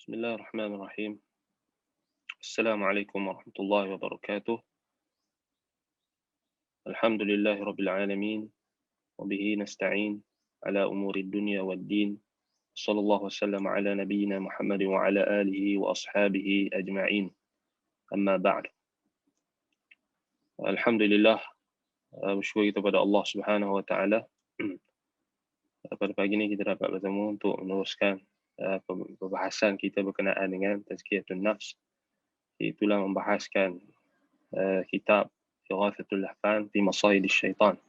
بسم الله الرحمن الرحيم. السلام عليكم ورحمة الله وبركاته. الحمد لله رب العالمين، وبه نستعين على أمور الدنيا والدين. صلى الله وسلم على نبينا محمد وعلى آله وأصحابه أجمعين. أما بعد. Alhamdulillah, bersyukur kita pada Allah Subhanahu wa taala. Pada pagi ini kita dapat bertemu untuk meneruskan perbahasan kita berkenaan dengan tazkiyatun nafs. Itulah membahaskan kitab Ighathatul Lahfan fi Masayidis Syaitan,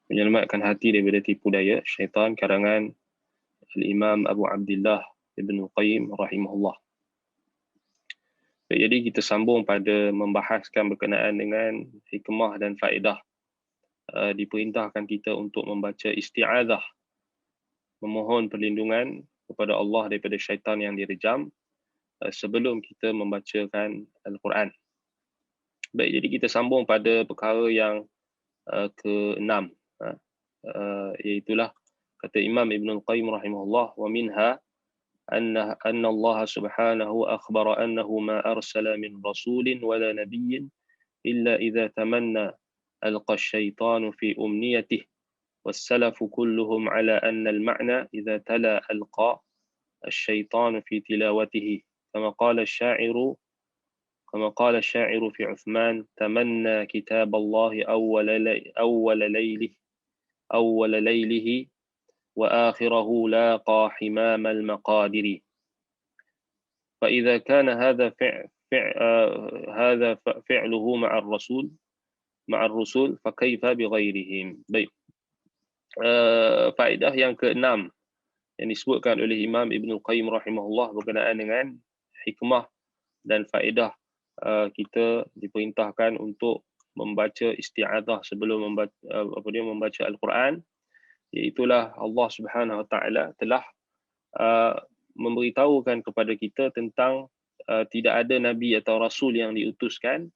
menyelamatkan hati daripada tipu daya syaitan, karangan Al-Imam Abu Abdullah Ibn Qayyim rahimahullah. Jadi kita sambung pada membahaskan berkenaan dengan hikmah dan faedah diperintahkan kita untuk membaca isti'adzah, memohon perlindungan kepada Allah daripada syaitan yang direjam sebelum kita membacakan Al-Quran. Baik, jadi kita sambung pada perkara yang ke-6, iaitulah kata Imam Ibn Qayyim rahimahullah, wa minha anna Allah subhanahu akhbara annahu ma arsala min rasulin wala nabiyyin illa idza tamanna alqa asy-syaitanu fi umniyatihi والسلف كلهم على أن المعنى إذا تلا ألقى الشيطان في تلاوته كما قال الشاعر في عثمان: تمنى كتاب الله أول ليله وآخره لاقى حمام المقادر. فإذا كان هذا فعله مع الرسول فكيف بغيرهم. Baik. Faedah yang ke-6 yang disebutkan oleh Imam Ibn Qayyim rahimahullah berkenaan dengan hikmah dan faedah kita diperintahkan untuk membaca isti'adzah sebelum membaca Al-Quran, iaitulah Allah Subhanahu wa taala telah memberitahukan kepada kita tentang tidak ada nabi atau rasul yang diutuskan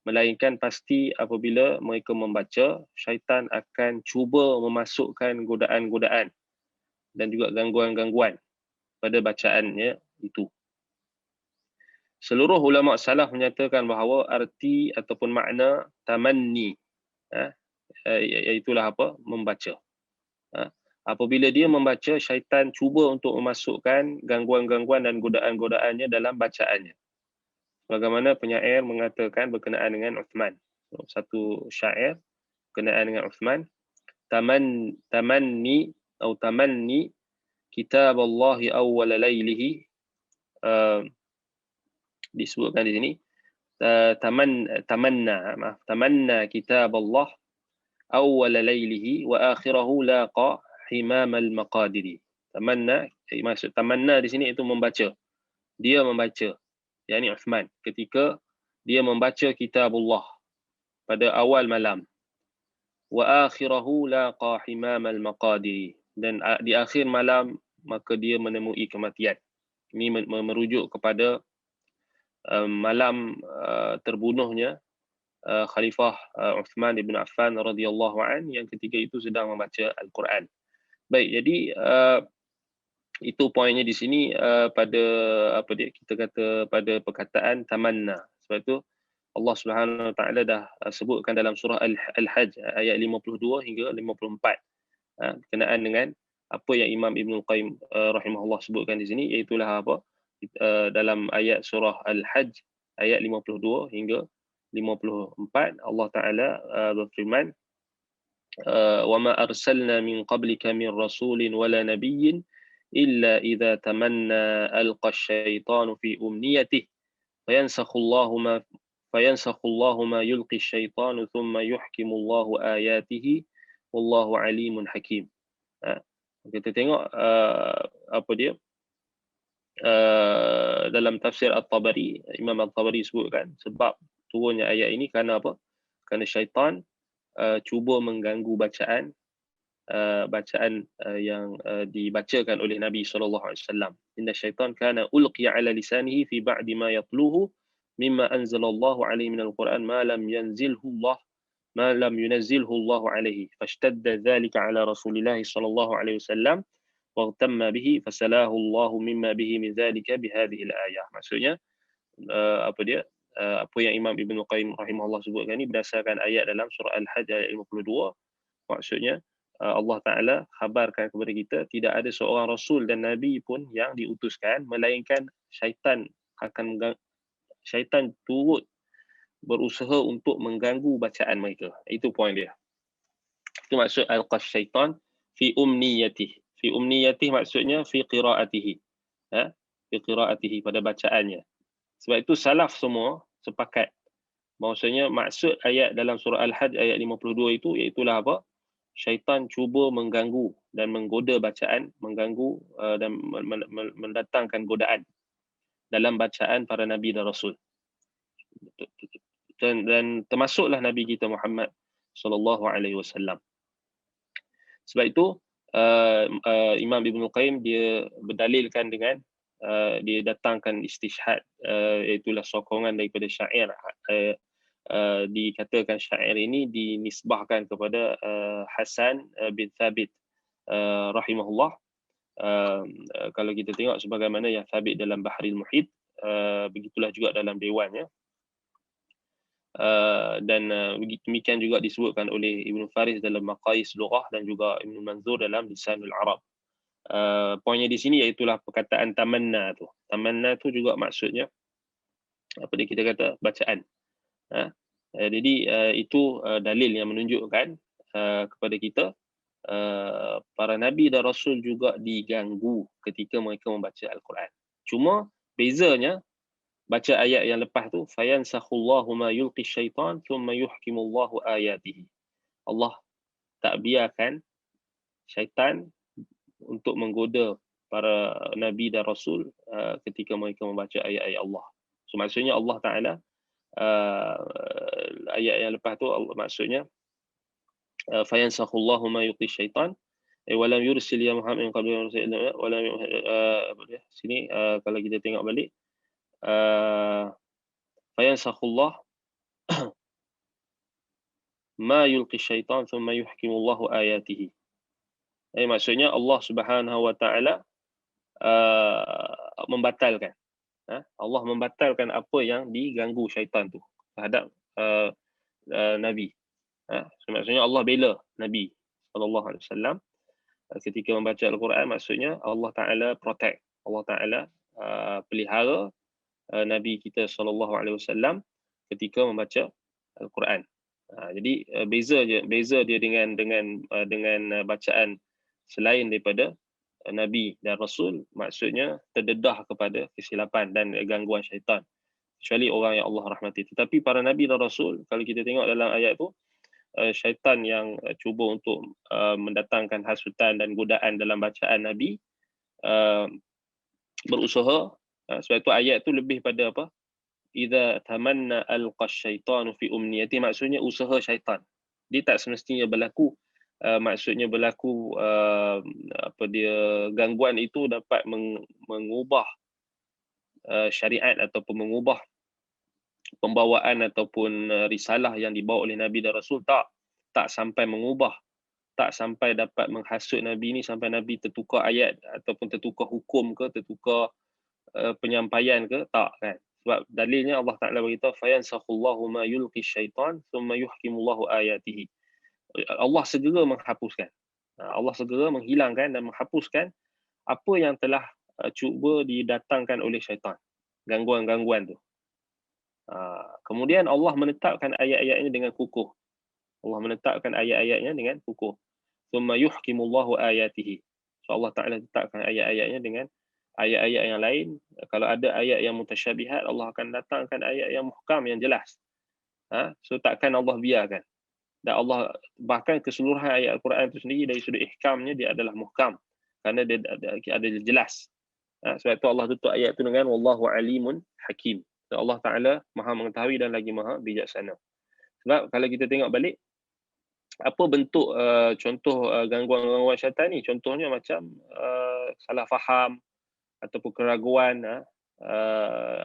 melainkan pasti apabila mereka membaca, syaitan akan cuba memasukkan godaan-godaan dan juga gangguan-gangguan pada bacaannya itu. Seluruh ulama salaf menyatakan bahawa arti ataupun makna tamanni, iaitulah apa? Membaca. Apabila dia membaca, syaitan cuba untuk memasukkan gangguan-gangguan dan godaan-godaannya dalam bacaannya. Bagaimana penyair mengatakan berkenaan dengan Uthman. Satu syair berkenaan dengan Uthman. Tamanni kitab Allah awwal laylihi. Disebutkan di sini. Tamanna kitab Allah awwal laylihi wa akhirahu laqa himam al-maqadiri. Maksud tamanna di sini itu membaca. Dia membaca. yakni Uthman, ketika dia membaca kitabullah pada awal malam. Wa akhirahu laqa himam al-maqadiri. Dan di akhir malam maka dia menemui kematian. Ini merujuk kepada malam terbunuhnya Khalifah Uthman ibn Affan radhiyallahu an, yang ketika itu sedang membaca Al-Quran. Baik, jadi itu poinnya di sini pada kita kata pada perkataan tamanna. Sebab itu Allah Subhanahu wa taala dah sebutkan dalam surah Al-Hajj ayat 52 hingga 54 berkenaan dengan apa yang Imam Ibn Qayyim rahimahullah sebutkan di sini, iaitulah apa dalam ayat surah Al-Hajj ayat 52 hingga 54 Allah taala berfirman, wa ma arsalna min qablika min rasulin wala nabiyyin إلا إذا تمنى ألقى الشيطان في أمنيته فينسخ الله ما يلقي الشيطان ثم يحكم الله آياته والله عليم حكيم. Kita tengok apa dia dalam tafsir At-Tabari, Imam At-Tabari sebutkan sebab turunnya ayat ini kerana apa? Kerana syaitan cuba mengganggu bacaan yang dibacakan oleh Nabi SAW. Inna syaitan kana ulqiya ala lisanihi fi ba'di ma yatluhu mimma anzalallahu alaihi minal Quran ma lam yunazilhu Allah alaihi fashtadda dhalika ala Rasulillah sallallahu alaihi wasallam waghtamma bihi fasalahu Allah mimma bihi min zalika bihadhihi al-ayah. Maksudnya apa yang Imam Ibn Qayyim rahimahullah sebutkan ni berdasarkan ayat dalam surah Al-Hajj ayat 52. Maksudnya Allah Ta'ala khabarkan kepada kita tidak ada seorang Rasul dan Nabi pun yang diutuskan melainkan syaitan turut berusaha untuk mengganggu bacaan mereka. Itu poin dia. Itu maksud alqas syaitan fi umniyatih. Fi umniyatih maksudnya fi qiraatihi. Fi qiraatihi, pada bacaannya. Sebab itu salaf semua sepakat bahawasanya maksud ayat dalam surah Al-Hajj ayat 52 itu iaitulah apa? Syaitan cuba mengganggu dan menggoda bacaan, mengganggu dan mendatangkan godaan dalam bacaan para nabi dan rasul. Dan termasuklah Nabi kita Muhammad sallallahu alaihi wasallam. Sebab itu Imam Ibn Qayyim dia berdalilkan dengan dia datangkan istishhad, iaitulah sokongan daripada syair. Dikatakan syair ini dinisbahkan kepada Hasan bin Thabit rahimahullah. Kalau kita tengok sebagaimana yang Thabit dalam Bahril Muhit, begitulah juga dalam Dewan, ya. Dan demikian juga disebutkan oleh Ibn Faris dalam Maqayis Lughah dan juga Ibn Manzur dalam Lisanul Arab. Poinnya di sini iaitulah perkataan tamanna tu. Tamanna tu juga maksudnya apa dia kita kata bacaan. Jadi itu dalil yang menunjukkan kepada kita para nabi dan rasul juga diganggu ketika mereka membaca Al-Quran. Cuma bezanya baca ayat yang lepas tu, fayansakhullahu ma yulqi syaitan thumma yuhkimullahu ayatihi. Allah tak biarkan syaitan untuk menggoda para nabi dan rasul ketika mereka membaca ayat-ayat Allah. So maksudnya Allah Ta'ala ayat yang lepas tu maksudnya fayansakhullahu ma yulqi syaitan walam yursil ya Muhammad min qabli walam sini kalau kita tengok balik fayansakhullah ma yulqi syaitan thumma yuhkimullahu ayatihi. Maksudnya Allah Subhanahu wa taala membatalkan, Allah membatalkan apa yang diganggu syaitan tu terhadap nabi. Maksudnya Allah bela Nabi sallallahu alaihi wasallam ketika membaca Al-Quran. Maksudnya Allah Taala protect, Allah Taala pelihara Nabi kita sallallahu alaihi wasallam ketika membaca Al-Quran. Jadi beza dia dengan bacaan selain daripada Nabi dan Rasul, maksudnya terdedah kepada kesilapan dan gangguan syaitan, kecuali orang yang Allah rahmati. Tetapi para Nabi dan Rasul, kalau kita tengok dalam ayat tu, syaitan yang cuba untuk mendatangkan hasutan dan godaan dalam bacaan Nabi berusaha. Sebab itu ayat tu lebih pada apa? Idza tamanna alqas syaitanu fi umniyati, maksudnya usaha syaitan. Dia tak semestinya berlaku maksudnya berlaku gangguan itu dapat mengubah syariat ataupun mengubah pembawaan ataupun risalah yang dibawa oleh Nabi dan Rasul. Tak sampai mengubah, tak sampai dapat menghasut Nabi ni sampai Nabi tertukar ayat ataupun tertukar hukum ke, tertukar penyampaian ke, tak kan. Sebab dalilnya Allah Ta'ala beritahu fayansakhullahu ma yulqi syaitan thumma yuhkimullahu ayatihi. Allah segera menghapuskan, Allah segera menghilangkan dan menghapuskan apa yang telah cuba didatangkan oleh syaitan, gangguan-gangguan tu. Kemudian Allah menetapkan ayat-ayatnya dengan kukuh. Allah menetapkan ayat-ayatnya dengan kukuh. Thumma yuhkimullahu ayatihi. So Allah Ta'ala letakkan ayat-ayatnya dengan ayat-ayat yang lain. Kalau ada ayat yang mutasyabihat, Allah akan datangkan ayat yang muhkam, yang jelas. So takkan Allah biarkan. Dan Allah bahkan keseluruhan ayat Al-Quran itu sendiri dari sudut ihkamnya dia adalah muhkam, kerana dia ada jelas. Sebab itu Allah tutup ayat itu dengan wallahu alimun hakim. So Allah Ta'ala maha mengetahui dan lagi maha bijaksana. Sebab kalau kita tengok balik, apa bentuk contoh gangguan-gangguan syaitan ni? Contohnya macam salah faham ataupun keraguan,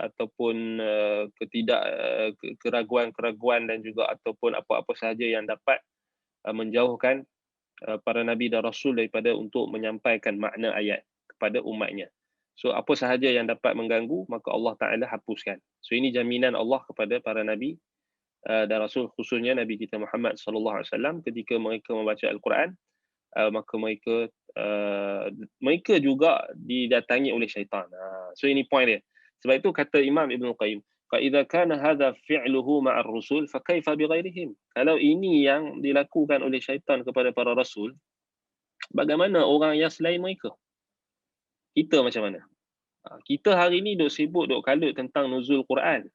ataupun keraguan-keraguan dan juga ataupun apa-apa sahaja yang dapat menjauhkan para nabi dan rasul daripada untuk menyampaikan makna ayat kepada umatnya. So apa sahaja yang dapat mengganggu, maka Allah Taala hapuskan. So ini jaminan Allah kepada para nabi dan rasul, khususnya Nabi kita Muhammad sallallahu alaihi wasallam, ketika mereka membaca Al-Quran, maka mereka juga didatangi oleh syaitan. So ini point dia. Sebab itu kata Imam Ibn Qayyim, fa idza kana hadha fi'luhu ma'ar rusul fa kaifa bighairihim. Kalau ini yang dilakukan oleh syaitan kepada para rasul, bagaimana orang yang selain mereka? Kita macam mana? Kita hari ni duk sibuk duk kalut tentang nuzul Quran.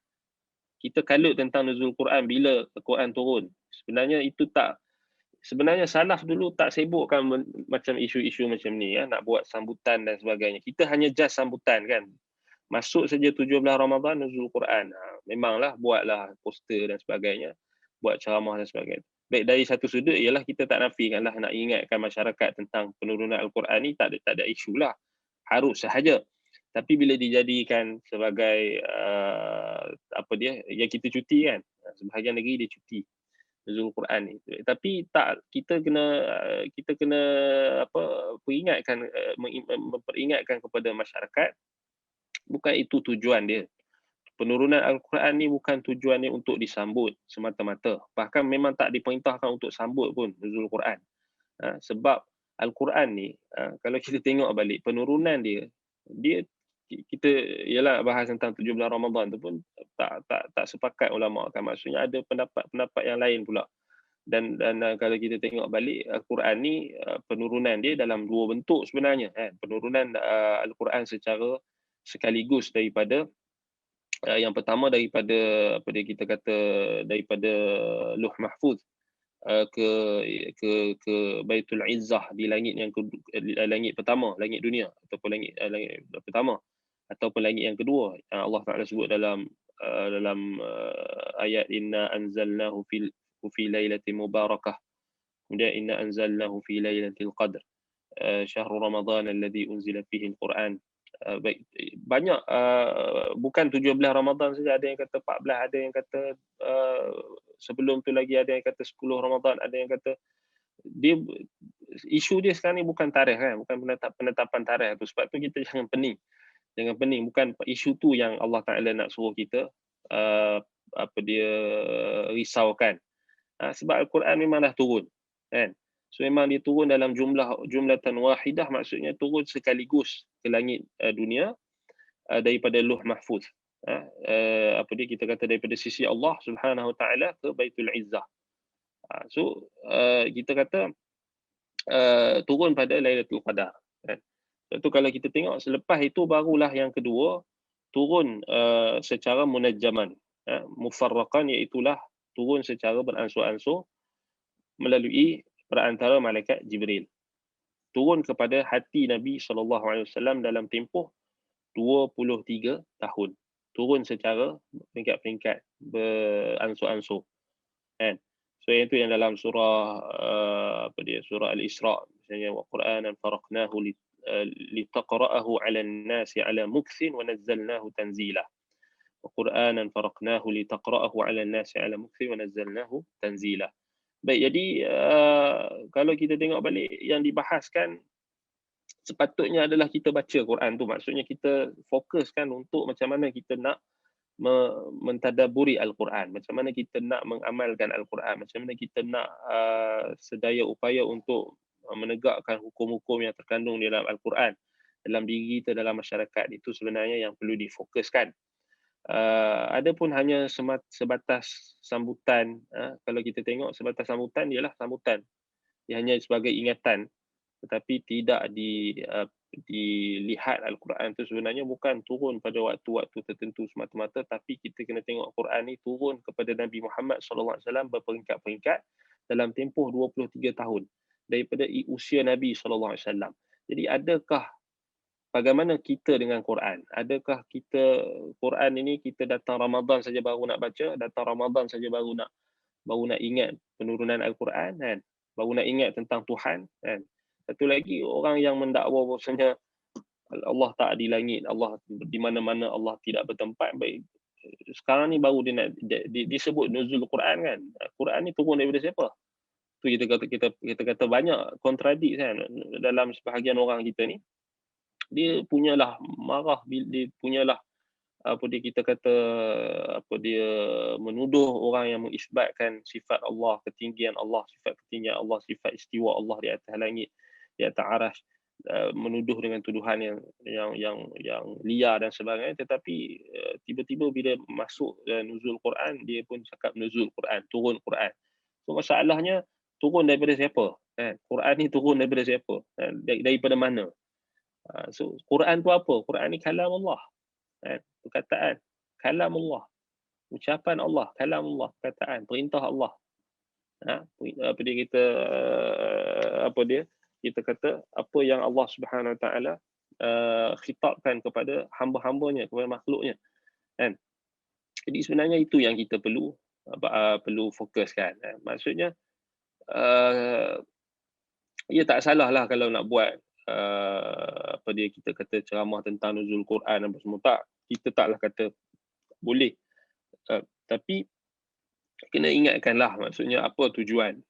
Kita kalut tentang nuzul Quran, bila Quran turun. Sebenarnya salaf dulu tak sibukkan macam isu-isu macam ni, nak buat sambutan dan sebagainya. Kita hanya just sambutan kan. Masuk saja 17 Ramadan nuzul Quran. Memanglah buatlah poster dan sebagainya, buat ceramah dan sebagainya. Baik, dari satu sudut ialah kita tak nafikanlah, nak ingatkan masyarakat tentang penurunan Al-Quran ni tak ada isu lah. Harus sahaja. Tapi bila dijadikan sebagai yang kita cuti kan, sebahagian negeri dia cuti nuzul Quran ni. Tapi tak, kita kena memperingatkan kepada masyarakat, bukan itu tujuan dia. Penurunan Al-Quran ni bukan tujuan dia untuk disambut semata-mata. Bahkan memang tak diperintahkan untuk sambut pun nuzul Quran. Sebab Al-Quran ni, kalau kita tengok balik penurunan dia kita ialah bahas tentang 17 Ramadan tu pun tak sepakat ulama kan. Maksudnya ada pendapat yang lain pula. Dan kalau kita tengok balik Al-Quran ni, penurunan dia dalam dua bentuk sebenarnya kan. Penurunan Al-Quran secara sekaligus daripada yang pertama daripada daripada Luh Mahfuz ke Baitul Izzah di langit langit pertama, langit dunia, ataupun langit pertama, ataupun langit yang kedua. Allah Taala sebut dalam ayat inna anzalnahu fi lailatin mubarakah. Kemudian inna anzalnahu fi lailatul qadr. Syahrul Ramadan alladhi unzila fihi al-Quran. Banyak, bukan 17 Ramadan saja, ada yang kata 14, ada yang kata sebelum tu lagi, ada yang kata 10 Ramadan, ada yang kata dia, isu dia sekarang ni bukan tarikh kan, bukan penetapan tarikh tu. Sebab tu kita jangan pening, bukan isu tu yang Allah Taala nak suruh kita risaukan. Sebab Al-Quran memang dah turun kan. So memang dia turun dalam jumlatan wahidah, maksudnya turun sekaligus ke langit dunia daripada Luh Mahfuz. Kita kata daripada sisi Allah Subhanahu Wa Taala ke Baitul Izzah. So kita kata turun pada Lailatul Qadar kan. So kalau kita tengok selepas itu barulah yang kedua turun secara munajjaman, mufarraqan, iaitulah turun secara beransur-ansur melalui perantara malaikat Jibril, turun kepada hati Nabi SAW dalam tempoh 23 tahun, turun secara peringkat-peringkat, beransur-ansur kan. So itu yang dalam surah surah Al-Isra, misalnya wa Qur'anan faraqnahu litaqra'ahu 'alan nasi 'ala mukthin wa nazzalnahu tanzila. Wa Qur'anan faraqnahu litaqra'ahu 'alan nasi 'ala mukthin wa nazzalnahu tanzila. Baik, jadi kalau kita tengok balik yang dibahaskan, sepatutnya adalah kita baca Quran tu. Maksudnya kita fokuskan untuk macam mana kita nak mentadaburi Al-Quran, macam mana kita nak mengamalkan Al-Quran, macam mana kita nak sedaya upaya untuk menegakkan hukum-hukum yang terkandung di dalam Al-Quran dalam diri kita, dalam masyarakat. Itu sebenarnya yang perlu difokuskan. Adapun hanya sebatas sambutan, kalau kita tengok sebatas sambutan, ialah sambutan, dia hanya sebagai ingatan, tetapi tidak dilihat Al-Quran tu sebenarnya bukan turun pada waktu-waktu tertentu semata-mata, tapi kita kena tengok Quran ni turun kepada Nabi Muhammad SAW berperingkat-peringkat dalam tempoh 23 tahun daripada usia Nabi SAW. Jadi bagaimana kita dengan Quran? Adakah kita Quran ini kita datang Ramadan saja baru nak baca, datang Ramadan saja baru nak ingat penurunan Al-Quran kan? Baru nak ingat tentang Tuhan kan? Satu lagi, orang yang mendakwa bahawasanya Allah tak di langit, Allah di mana-mana, Allah tidak bertempat. Baik, sekarang ni baru dia nak disebut nuzul Quran kan? Quran ni turun daripada siapa? Tu kita kata banyak kontradik kan dalam sebahagian orang kita ni. Dia punyalah marah, dia punyalah apa dia kita kata apa dia menuduh orang yang mengisbatkan sifat Allah, ketinggian Allah, sifat ketinggian Allah, sifat istiwa Allah di atas langit, di atas arasy, menuduh dengan tuduhan yang liar dan sebagainya. Tetapi tiba-tiba bila masuk nuzul Quran, dia pun cakap nuzul Quran, turun Quran. So masalahnya turun daripada siapa? Kan? Quran ni turun daripada siapa? Daripada mana? So Quran tu apa? Quran ni kalam Allah. Kan? Perkataan kalam Allah, ucapan Allah, kalam Allah, perkataan, perintah Allah. Apa dia kita apa dia kita kata apa yang Allah Subhanahu Wa Taala khitabkan kepada hamba-hambanya, kepada makhluknya, kan? Jadi sebenarnya itu yang kita perlu fokuskan. Maksudnya ia tak salah lah kalau nak buat apa dia kita kata ceramah tentang nuzul Quran apa semua, tak, kita taklah kata boleh. Tapi kena ingatkanlah maksudnya apa tujuan.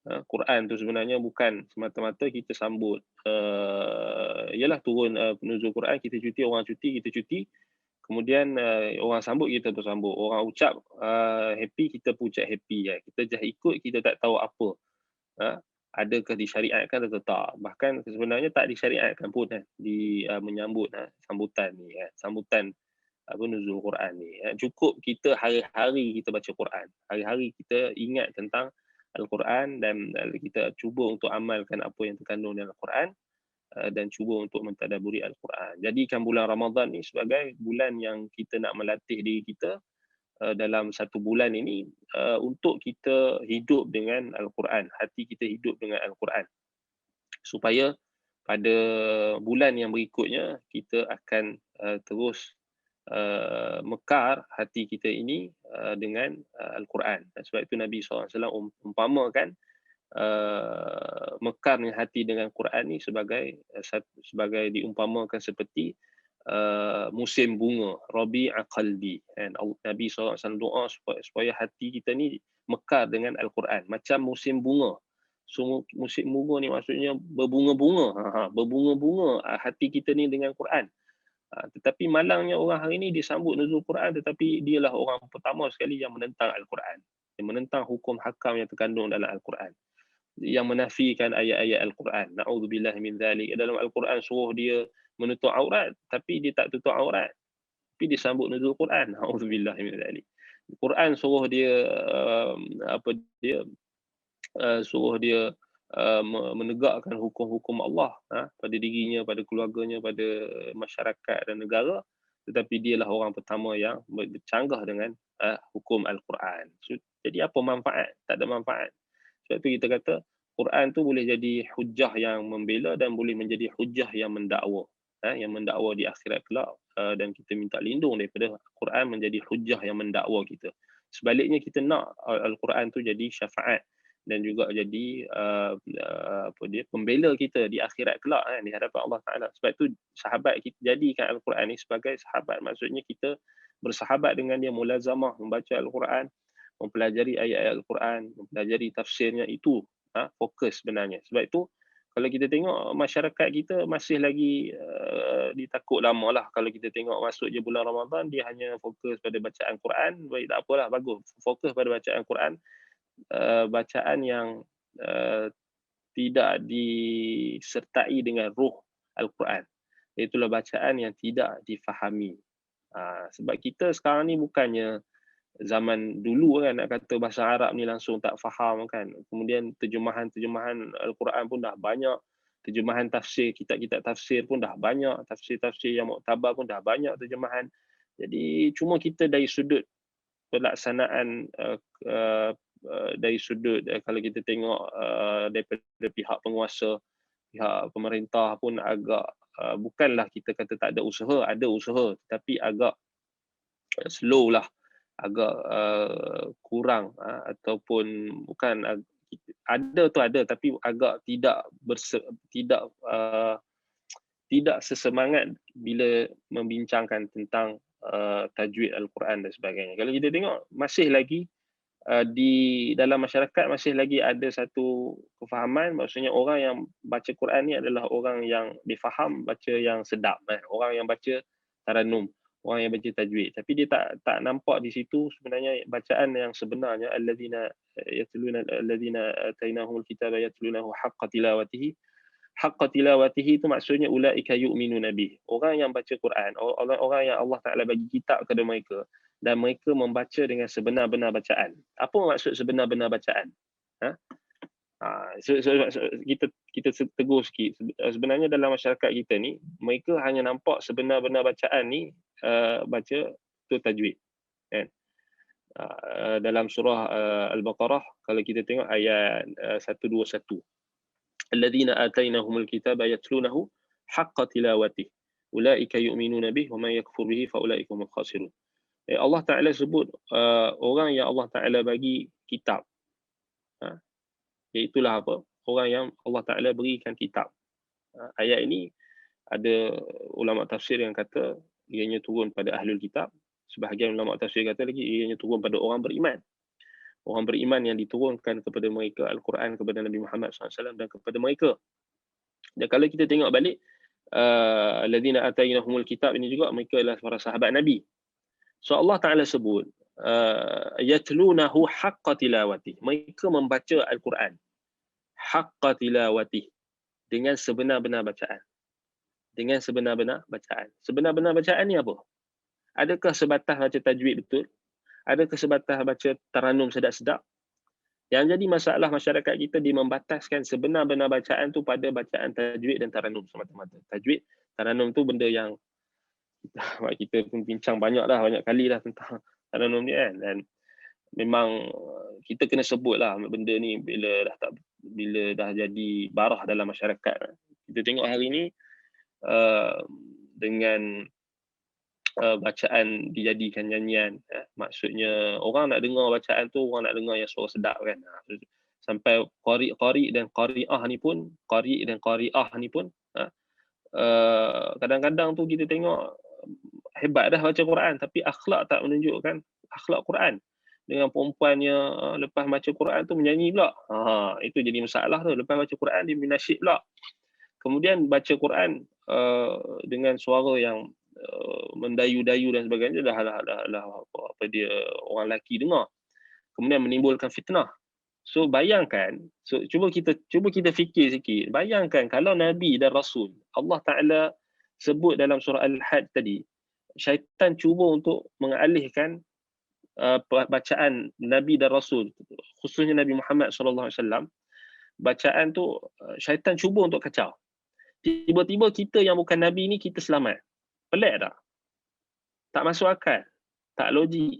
Quran tu sebenarnya bukan semata-mata kita sambut ialah turun nuzul Quran, kita cuti, orang cuti, kita cuti. Kemudian orang sambut, kita pun sambut. Orang ucap happy, kita pun ucap happy. Kita just ikut, kita tak tahu apa. Adakah disyariatkan atau tak. Bahkan sebenarnya tak disyariatkan pun di menyambut sambutan ni. Sambutan apa nuzul Quran ni. Cukup kita hari-hari kita baca Quran. Hari-hari kita ingat tentang Al-Quran dan kita cuba untuk amalkan apa yang terkandung dalam Al-Quran dan cuba untuk mentadaburi Al-Quran. Jadikan bulan Ramadan ni sebagai bulan yang kita nak melatih diri kita dalam satu bulan ini untuk kita hidup dengan Al-Quran. Hati kita hidup dengan Al-Quran. Supaya pada bulan yang berikutnya kita akan terus mekar hati kita ini dengan Al-Quran. Sebab itu Nabi SAW umpamakan mekarnya hati dengan Quran ni sebagai diumpamakan seperti musim bunga, Rabi'a qalbi. Nabi SAW doa supaya hati kita ni mekar dengan Al-Quran macam musim bunga. So musim bunga ni maksudnya berbunga-bunga. Berbunga-bunga hati kita ni dengan Quran. Tetapi malangnya orang hari ini disambut nuzul Quran, tetapi dialah orang pertama sekali yang menentang Al-Quran, yang menentang hukum hakam yang terkandung dalam Al-Quran, yang menafikan ayat-ayat Al-Quran. Na'udzubillah min zalik. Dalam Al-Quran suruh dia menutup aurat, tapi dia tak tutup aurat, tapi disambut nuzul Quran. Na'udzubillah min zalik. Quran suruh dia suruh dia menegakkan hukum-hukum Allah pada dirinya, pada keluarganya, pada masyarakat dan negara, tetapi dialah orang pertama yang bercanggah dengan hukum Al-Quran. So, jadi apa manfaat? Tak ada manfaat. Sebab tu kita kata Quran tu boleh jadi hujah yang membela dan boleh menjadi hujah yang mendakwa. Yang mendakwa di akhirat kelak, dan kita minta lindung daripada Quran menjadi hujah yang mendakwa kita. Sebaliknya kita nak Al-Quran tu jadi syafaat dan juga jadi pembela kita di akhirat kelak di hadapan Allah Taala. Sebab tu sahabat kita jadikan Al-Quran ni sebagai sahabat, maksudnya kita bersahabat dengan dia, mulazamah membaca Al-Quran, mempelajari ayat-ayat Al-Quran, mempelajari tafsirnya, itu fokus sebenarnya. Sebab itu kalau kita tengok masyarakat kita masih lagi ditakut lama lah. Kalau kita tengok masuk je bulan Ramadan, dia hanya fokus pada bacaan Quran. Baik, tak apalah, bagus, fokus pada bacaan Quran. Bacaan yang tidak disertai dengan ruh Al-Quran. Itulah bacaan yang tidak difahami. Sebab kita sekarang ni bukannya zaman dulu kan nak kata bahasa Arab ni langsung tak faham kan. Kemudian terjemahan Al-Quran pun dah banyak. Terjemahan tafsir, kitab-kitab tafsir pun dah banyak. Tafsir-tafsir yang muktabar pun dah banyak terjemahan. Jadi cuma kita dari sudut pelaksanaan dari sudut kalau kita tengok daripada pihak penguasa, pihak pemerintah pun agak bukanlah kita kata tak ada usaha, tetapi agak slow lah, agak kurang ataupun bukan ada tapi agak tidak sesemangat bila membincangkan tentang tajwid Al-Quran dan sebagainya. Kalau kita tengok masih lagi di dalam masyarakat masih lagi ada satu kefahaman, maksudnya orang yang baca Quran ni adalah orang yang difaham baca yang sedap, orang yang baca tarannum, orang yang baca tajwid. Tapi dia tak nampak di situ sebenarnya bacaan yang sebenarnya, alladzina atainahumul kitaba yatlunahu haqqa tilawatihi. Haqqa tilawatihi itu maksudnya ulaika yu'minuna bih. Orang yang baca Quran, orang yang Allah Taala bagi kitab kepada mereka dan mereka membaca dengan sebenar-benar bacaan. Apa maksud sebenar-benar bacaan? Ha? Kita tegur sikit. Sebenarnya dalam masyarakat kita ni, mereka hanya nampak sebenar-benar bacaan ni baca tu tajwid. Kan? Dalam surah Al-Baqarah, kalau kita tengok ayat 121. Alladzina atainahumul kitaba yatlunahu haqqa tilawatih. Ulaika yu'minuna bih wa man yakfur bihi fa ulaika humul khasirun. Allah Ta'ala sebut orang yang Allah Ta'ala bagi kitab. Iaitulah apa? Orang yang Allah Ta'ala berikan kitab. Ayat ini ada ulama tafsir yang kata ianya turun pada ahlul kitab. Sebahagian ulama tafsir kata lagi ianya turun pada orang beriman. Orang beriman yang diturunkan kepada mereka Al-Quran kepada Nabi Muhammad SAW dan kepada mereka. Dan kalau kita tengok balik, alladzina atainahumul kitab ini juga mereka adalah para sahabat Nabi. So Allah Ta'ala sebut yatlunahu haqqa tilawati. Mereka membaca Al-Quran haqqa tilawati, dengan sebenar-benar bacaan. Dengan sebenar-benar bacaan. Sebenar-benar bacaan ni apa? Adakah sebatas baca tajwid betul? Adakah sebatas baca tarannum sedap-sedap? Yang jadi masalah masyarakat kita, dia membataskan sebenar-benar bacaan tu pada bacaan tajwid dan tarannum semata-mata. Tajwid, tarannum tu benda yang kita pun bincang banyak kali dah tentang tarannum ni kan. Dan memang kita kena sebut lah benda ni bila dah jadi barah dalam masyarakat. Kita tengok hari ni dengan bacaan dijadikan nyanyian, maksudnya orang nak dengar bacaan tu, orang nak dengar yang suara sedap kan. Sampai qari dan qari'ah ni pun kadang-kadang tu kita tengok hebat dah baca Quran tapi akhlak tak menunjukkan akhlak Quran. Dengan perempuannya lepas baca Quran tu menyanyi pula. Itu jadi masalah tu. Lepas baca Quran dia minasyid pula. Kemudian baca Quran dengan suara yang mendayu-dayu dan sebagainya, dah apa dia orang lelaki dengar. Kemudian menimbulkan fitnah. So bayangkan, cuba kita fikir sikit. Bayangkan kalau Nabi dan Rasul, Allah Taala sebut dalam surah Al-Hajj tadi, syaitan cuba untuk mengalihkan bacaan Nabi dan Rasul, khususnya Nabi Muhammad SAW. Bacaan tu syaitan cuba untuk kacau. Tiba-tiba kita yang bukan Nabi ni kita selamat. Pelik tak? Tak masuk akal. Tak logik.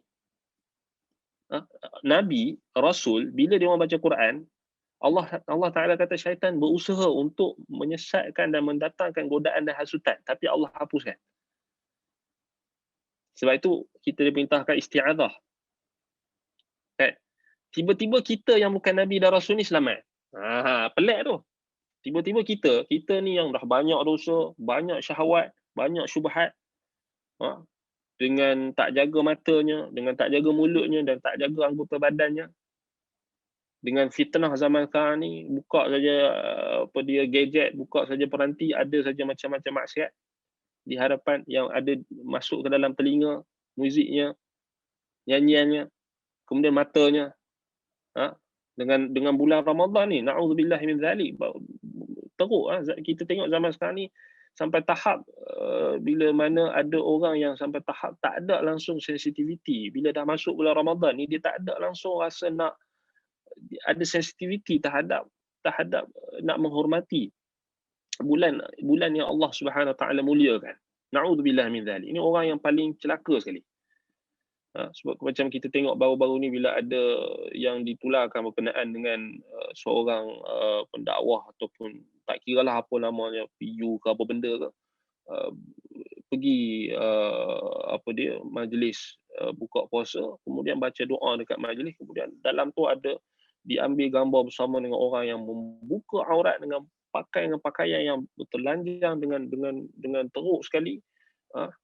Nabi, Rasul, bila dia orang baca Quran, Allah Ta'ala kata syaitan berusaha untuk menyesatkan dan mendatangkan godaan dan hasutan. Tapi Allah hapuskan. Sebab itu kita diperintahkan isti'adzah. Kan? Tiba-tiba kita yang bukan Nabi dan Rasul ni selamat. Pelik tu. Tiba-tiba kita ni yang dah banyak dosa, banyak syahwat, banyak syubhat, dengan tak jaga matanya, dengan tak jaga mulutnya dan tak jaga anggota badannya, dengan fitnah zaman sekarang ni, buka saja gadget, buka saja peranti, ada saja macam-macam maksiat di hadapan yang ada masuk ke dalam telinga, muziknya, nyanyiannya, kemudian matanya. Dengan bulan Ramadan ni, na'udzubillah min zalik, teruk kita tengok zaman sekarang ni sampai tahap bila mana ada orang yang sampai tahap tak ada langsung sensitivity. Bila dah masuk bulan Ramadan ni, dia tak ada langsung rasa nak ada sensitivity terhadap nak menghormati bulan yang Allah Subhanahu Wa Taala muliakan. Na'udzubillah min zalik. Ini orang yang paling celaka sekali. Sebab macam kita tengok baru-baru ni bila ada yang ditularkan berkenaan dengan seorang pendakwah ataupun tak kiralah apa namanya, PU ke apa benda ke, pergi majlis buka puasa, kemudian baca doa dekat majlis, kemudian dalam tu ada diambil gambar bersama dengan orang yang membuka aurat dengan pakaian yang bertelanjang dengan teruk sekali,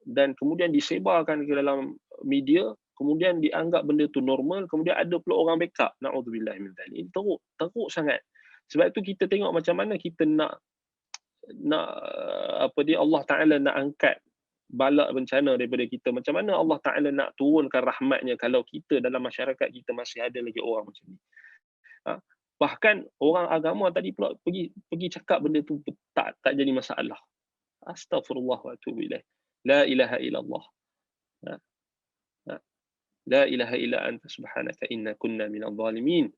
dan kemudian disebarkan ke dalam media, kemudian dianggap benda tu normal, kemudian ada pula orang backup. Na'udzubillah min dzalik. Ini teruk sangat. Sebab tu kita tengok macam mana kita nak Allah Taala nak angkat bala bencana daripada kita. Macam mana Allah Taala nak turunkan rahmatnya kalau kita dalam masyarakat kita masih ada lagi orang macam ni. Bahkan orang agama tadi pula pergi cakap benda tu tak jadi masalah. Astaghfirullah wa atubu ilaih. La ilaha illallah. La ilaha illa anta subhanaka inna kunna minadh dhalimin.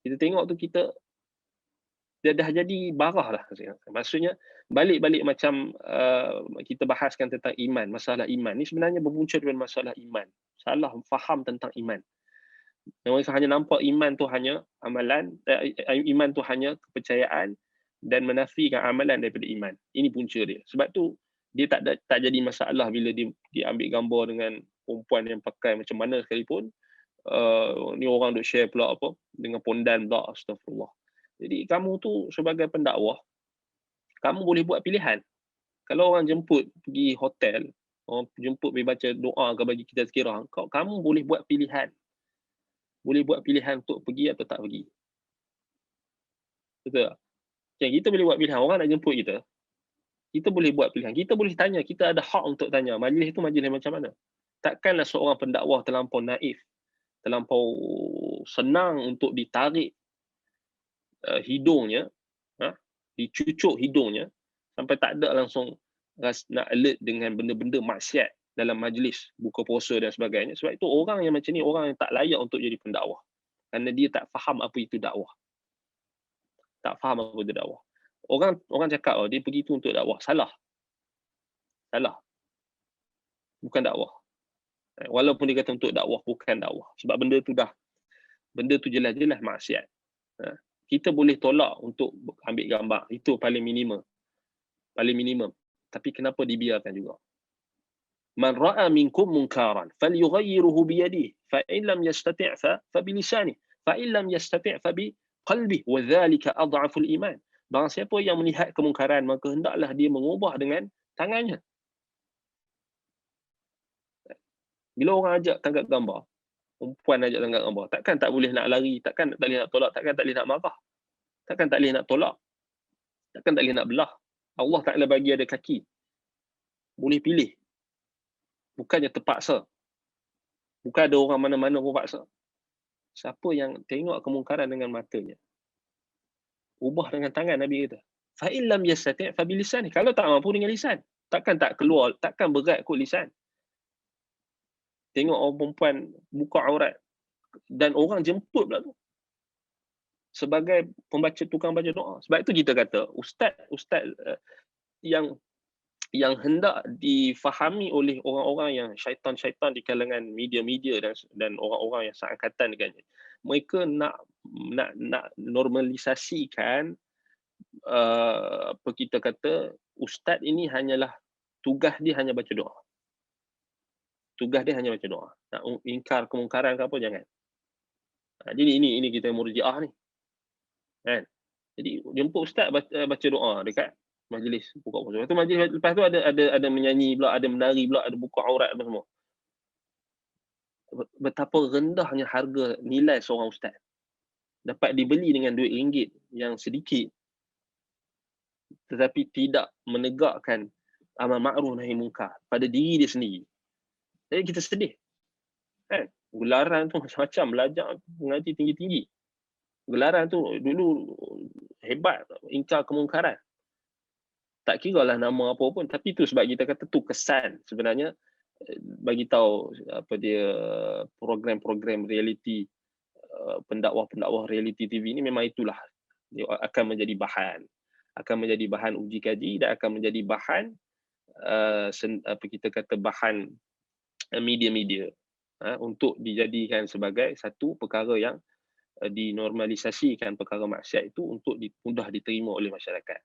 Kita tengok tu kita dah jadi barah lah. Maksudnya balik-balik macam kita bahaskan tentang iman, masalah iman ni sebenarnya berpunca daripada masalah iman. Salah faham tentang iman. Mereka hanya nampak iman tu hanya amalan, iman tu hanya kepercayaan dan menafikan amalan daripada iman. Ini punca dia. Sebab tu dia tak jadi masalah bila dia ambil gambar dengan perempuan yang pakai macam mana sekalipun. Ni orang duk share pula apa dengan pondan pula, astagfirullah. Jadi kamu tu sebagai pendakwah, kamu boleh buat pilihan. Kalau orang jemput pergi hotel, orang jemput pergi baca doa ke bagi kita tazkirah, kamu boleh buat pilihan. Boleh buat pilihan untuk pergi atau tak pergi. Betul tak? Kita boleh buat pilihan. Orang nak jemput kita, kita boleh buat pilihan. Kita boleh tanya, kita ada hak untuk tanya. Majlis itu majlis macam mana? Takkanlah seorang pendakwah terlampau naif, terlampau senang untuk ditarik hidungnya, dicucuk hidungnya, sampai tak ada langsung nak alert dengan benda-benda maksiat dalam majlis buka puasa dan sebagainya. Sebab itu orang yang macam ni orang yang tak layak untuk jadi pendakwah. Kerana dia tak faham apa itu dakwah. Tak faham apa itu dakwah. Orang cakap dia pergi tu untuk dakwah. Salah. Bukan dakwah. Walaupun dia kata untuk dakwah, bukan dakwah. Sebab benda tu jelas-jelas maksiat. Kita boleh tolak untuk ambil gambar. Itu paling minimum. Tapi kenapa dibiarkan juga? Man ra'a minkum munkaran falyughayyirhu bi yadihi fa in lam yastati' fa bi lisanihi fa in lam yastati' fa bi qalbihi wa dhalika adhaful iman. Barang siapa yang melihat kemungkaran maka hendaklah dia mengubah dengan tangannya. Bila orang ajak tangkap gambar, perempuan ajak tangkap gambar, takkan tak boleh nak lari, takkan tak boleh nak tolak, takkan tak boleh nak marah, takkan tak boleh nak tolak, takkan tak boleh nak belah. Allah Ta'ala bagi ada kaki, boleh pilih. Bukannya terpaksa. Bukan ada orang mana-mana pun paksa. Siapa yang tengok kemungkaran dengan matanya, ubah dengan tangan, Nabi kata. Fa in lam yastati' fa bi lisani. Kalau tak mampu dengan lisan, takkan tak keluar, takkan berat kot lisan. Tengok orang perempuan buka aurat dan orang jemput pula tu sebagai tukang baca doa. Sebab itu kita kata ustaz yang hendak difahami oleh orang-orang yang syaitan-syaitan di kalangan media-media dan orang-orang yang seangkatan dengannya. Mereka nak normalisasikan apa kita kata ustaz ini hanyalah tugas dia hanya baca doa. Tugas dia hanya baca doa. Nak ingkar kemungkaran ke apa jangan. Jadi ini kita murjiah ni. Kan? Jadi jemput ustaz baca doa dekat majlis buka puasa. Lepas tu majlis lepas tu ada menyanyi pula, ada menari pula, ada buka aurat apa semua. Betapa rendahnya harga nilai seorang ustaz. Dapat dibeli dengan duit ringgit yang sedikit tetapi tidak menegakkan amal ma'ruf nahi munkar pada diri dia sendiri. Jadi kita sedih. Kan? Gelaran tu macam-macam, belajar mengaji tinggi-tinggi. Gelaran tu dulu hebat, ingkar kemungkaran. Tak kira lah nama apa pun, tapi tu sebab kita kata tu kesan sebenarnya bagi tahu apa dia program-program reality, pendakwah-pendakwah reality TV ni memang itulah dia akan menjadi bahan uji kaji dan akan menjadi bahan apa kita kata bahan media-media untuk dijadikan sebagai satu perkara yang dinormalisasikan perkara maksiat itu untuk mudah diterima oleh masyarakat.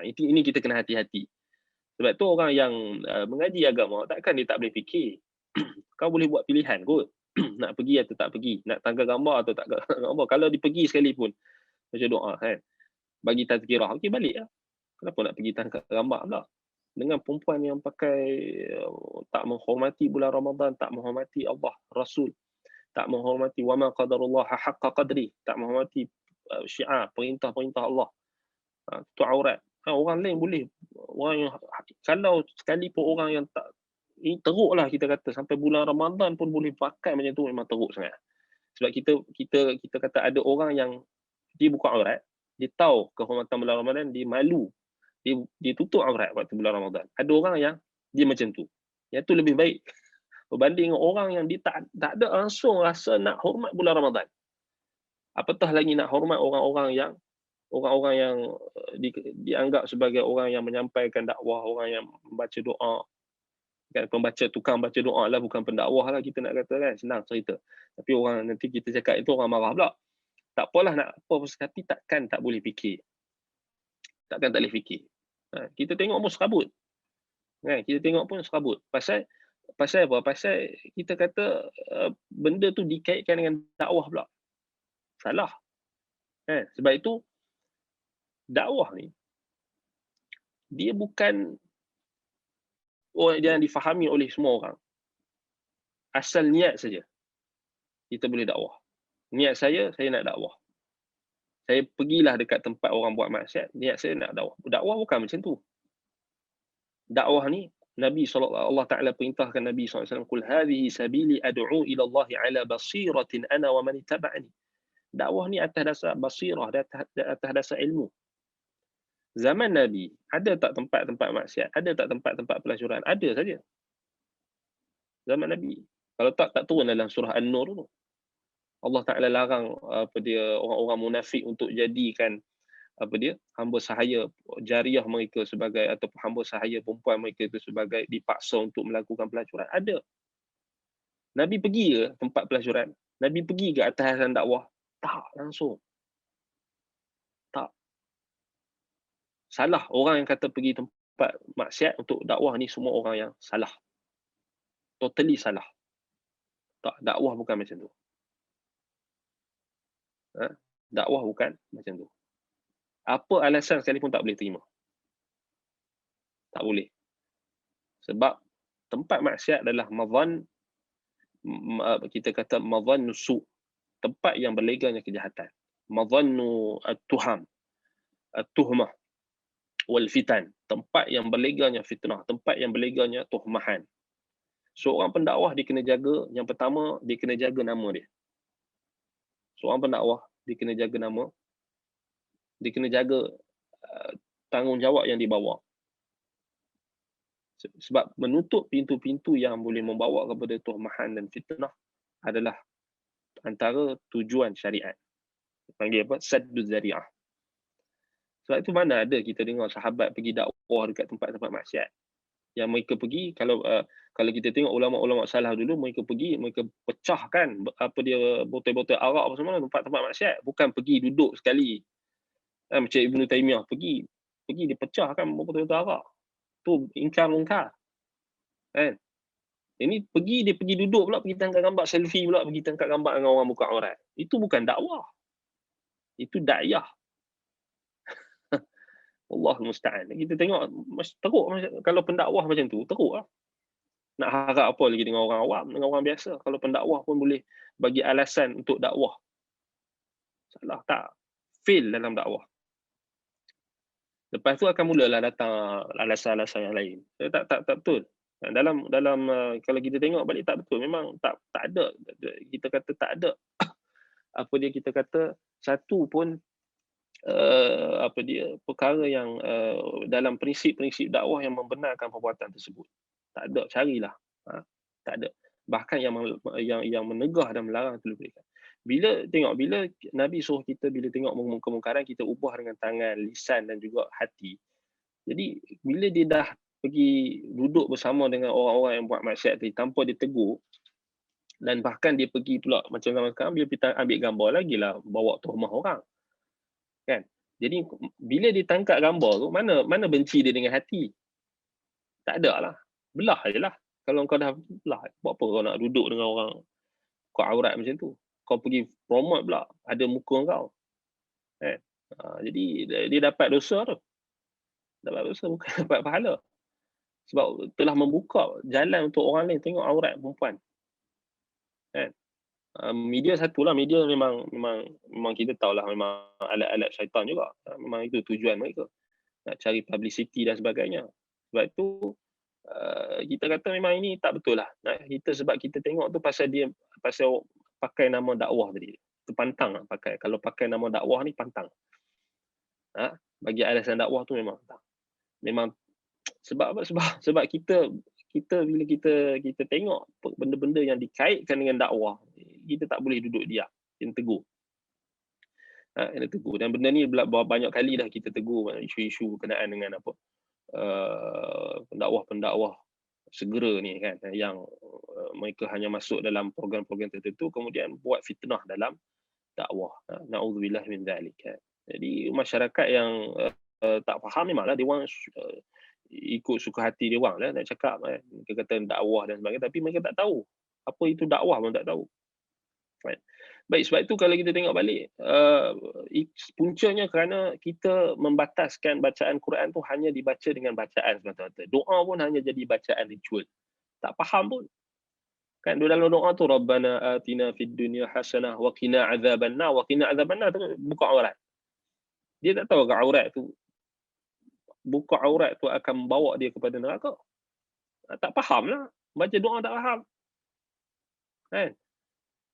Ini kita kena hati-hati. Sebab tu orang yang mengaji agama takkan dia tak boleh fikir. Kau boleh buat pilihan kot. Nak pergi atau tak pergi, nak tangkap gambar atau tak tangkap gambar. Kalau dipergi sekalipun baca doa kan. Bagi tazkirah, okey balik lah. Kenapa nak pergi tangkap gambar pula? dengan perempuan yang pakai tak menghormati bulan Ramadan, tak menghormati Allah, Rasul, tak menghormati wa ma qadarullah haqqa qadri, tak menghormati syiar, perintah-perintah Allah. Tutup aurat. Orang lain boleh. Orang yang kalau sekalipun orang yang tak, ini teruklah kita kata sampai bulan Ramadan pun boleh pakai macam tu, memang teruk sangat. Sebab kita kata ada orang yang dia buka aurat, dia tahu kehormatan bulan Ramadan, dia malu. Dia tutup aurat waktu bulan Ramadan. Ada orang yang dia macam tu. Yang tu lebih baik berbanding orang yang dia tak ada langsung rasa nak hormat bulan Ramadan. Apatah lagi nak hormat orang-orang yang dianggap sebagai orang yang menyampaikan dakwah, orang yang membaca doa. Kan pembaca, tukang baca doa lah, bukan pendakwah lah kita nak kata kan, senang cerita. Tapi orang nanti kita cakap itu orang marah pula. Tak apalah nak apa, tapi takkan tak boleh fikir. Takkan tak boleh fikir. Kita tengok pun serabut. Kan? Kita tengok pun serabut. Pasal apa? Pasal kita kata benda tu dikaitkan dengan dakwah pula. Salah. Sebab itu dakwah ni dia bukan yang difahami oleh semua orang. Asal niat saja kita boleh dakwah. Niat saya nak dakwah. Saya pergilah dekat tempat orang buat maksiat, niat saya nak dakwah. Dakwah bukan macam tu. Dakwah ni Nabi Allah Ta'ala perintahkan Nabi SAW, "Qul hadhihi sabili ad'u ila Allah ala basiratin ana wa man ittaba'ani." Dakwah ni atas dasar basirah, atas dasar ilmu. Zaman Nabi, ada tak tempat-tempat maksiat? Ada tak tempat-tempat pelacuran? Ada saja. Zaman Nabi. Kalau tak turun dalam surah An-Nur tu. Allah Ta'ala larang orang-orang munafik untuk jadikan hamba sahaya jariah mereka sebagai, ataupun hamba sahaya perempuan mereka itu sebagai dipaksa untuk melakukan pelacuran. Ada. Nabi pergi ke tempat pelacuran? Nabi pergi ke atas dakwah? Tak langsung. Tak. Salah orang yang kata pergi tempat maksiat untuk dakwah ni, semua orang yang salah. Totally salah. Tak, dakwah bukan macam tu. Dakwah bukan macam tu. Apa alasan sekalipun tak boleh terima. Tak boleh. Sebab tempat maksiat adalah kita kata madhannu su', tempat yang berleganya kejahatan. Madhannu at-tuham, at-tuhmah wal fitan, tempat yang berleganya fitnah, tempat yang berleganya tuhmahan. Seorang pendakwah dia kena jaga, yang pertama dia kena jaga nama dia. Seorang pendakwah dia kena jaga nama, dia kena jaga tanggungjawab yang dibawa. Sebab menutup pintu-pintu yang boleh membawa kepada tuhmahan dan fitnah adalah antara tujuan syariat. Panggil apa? Sadduz zari'ah. Sebab itu mana ada kita dengar sahabat pergi dakwah dekat tempat-tempat maksiat. Yang mereka pergi, kalau kita tengok ulama-ulama salaf dulu, mereka pecahkan botol-botol arak apa semua tempat-tempat maksiat. Bukan pergi duduk sekali. Macam Ibnu Taimiyah pergi dia pecahkan botol-botol arak. Tu ingkar mungkar. Kan? Ini dia pergi duduk pula, pergi tangkap gambar selfie pula, pergi tangkap gambar dengan orang buka aurat. Itu bukan dakwah. Itu dakwah. Allah musta'an. Kita tengok teruk kalau pendakwah macam tu, teruklah. Nak harap apa lagi dengan orang awam, dengan orang biasa. Kalau pendakwah pun boleh bagi alasan untuk dakwah. Salah tak? Fail dalam dakwah. Lepas tu akan mulalah datang alasan-alasan yang lain. Tak betul. Dalam kalau kita tengok balik tak betul. Memang tak ada, kita kata tak ada kita kata satu pun perkara yang dalam prinsip-prinsip dakwah yang membenarkan perbuatan tersebut. Tak ada, carilah. Tak ada. Bahkan yang menegah dan melarang itu lebih. Bila Nabi suruh kita, bila tengok kemungkaran, kita ubah dengan tangan, lisan dan juga hati. Jadi bila dia dah pergi duduk bersama dengan orang-orang yang buat maksiat tadi tanpa dia tegur, dan bahkan dia pergi pula macam zaman sekarang, dia ambil gambar lagi lah, bawa tuhmah orang. Kan? Jadi bila dia tangkap gambar tu, mana benci dia dengan hati? Tak ada lah. Belah je lah. Kalau kau dah belah, buat apa kau nak duduk dengan orang kau aurat macam tu? Kau pergi promote pula, ada muka kau. Jadi dia dapat dosa tu. Dapat dosa, bukan dapat pahala. Sebab telah membuka jalan untuk orang lain tengok aurat perempuan. Kan? Media satulah, media memang kita tahulah memang alat-alat syaitan juga. Memang itu tujuan mereka. Nak cari publicity dan sebagainya. Sebab tu kita kata memang ini tak betul lah. Sebab kita tengok tu pasal pakai nama dakwah tadi. Itu pantang lah pakai. Kalau pakai nama dakwah ni pantang. Bagi alasan dakwah tu memang sebab apa? Sebab kita bila kita tengok benda-benda yang dikaitkan dengan dakwah, kita tak boleh duduk diam. Kita tegur. Kita tegur. Dan benda ni banyak kali dah kita tegur isu-isu berkenaan dengan apa? Pendakwah-pendakwah segera ni kan, yang mereka hanya masuk dalam program-program tertentu kemudian buat fitnah dalam dakwah. Na'udzubillah min dzalik. Jadi masyarakat yang tak faham memanglah dia orang ikut suka hati dia orang lah nak cakap kan. Dia kata dakwah dan sebagainya, tapi mereka tak tahu apa itu dakwah pun tak tahu. Right. Baik, sebab itu kalau kita tengok balik, puncanya kerana kita membataskan bacaan Quran tu hanya dibaca dengan bacaan semata-mata. Doa pun hanya jadi bacaan ritual. Tak faham pun. Kan dalam doa tu Rabbana atina fid dunya hasanah wa qina adzabannar, wa qina adzabannar tu buka aurat. Dia tak tahu ke aurat tu, buka aurat tu akan membawa dia kepada neraka. Tak faham lah. Baca doa tak faham. Kan?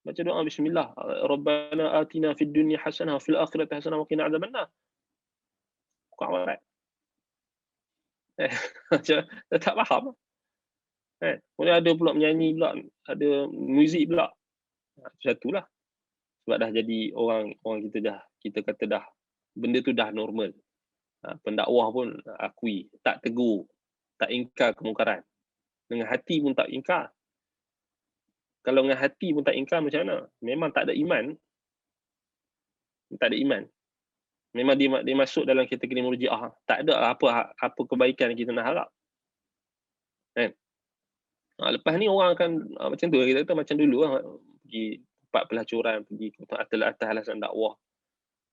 Baca doa bismillah. Rabbana atina fid dunya hasanah wa fil akhirati hasanah wa qina adzabannar. Buka aurat. Tak faham. Kan? Kemudian ada pula menyanyi pula, ada muzik pula. Satulah. Sebab dah jadi orang kita kata dah benda tu dah normal. Pendakwah pun akui, tak tegur, tak ingkar kemungkaran. Dengan hati pun tak ingkar. Kalau dengan hati pun tak ingkar macam mana? Memang tak ada iman. Tak ada iman. Memang dia masuk dalam kategori murjiah. Tak ada apa kebaikan kita nak harap. Kan? Lepas ni orang akan macam tu, kita kata macam dulu lah, pergi tempat pelacuran, pergi ke atas alasan dakwah.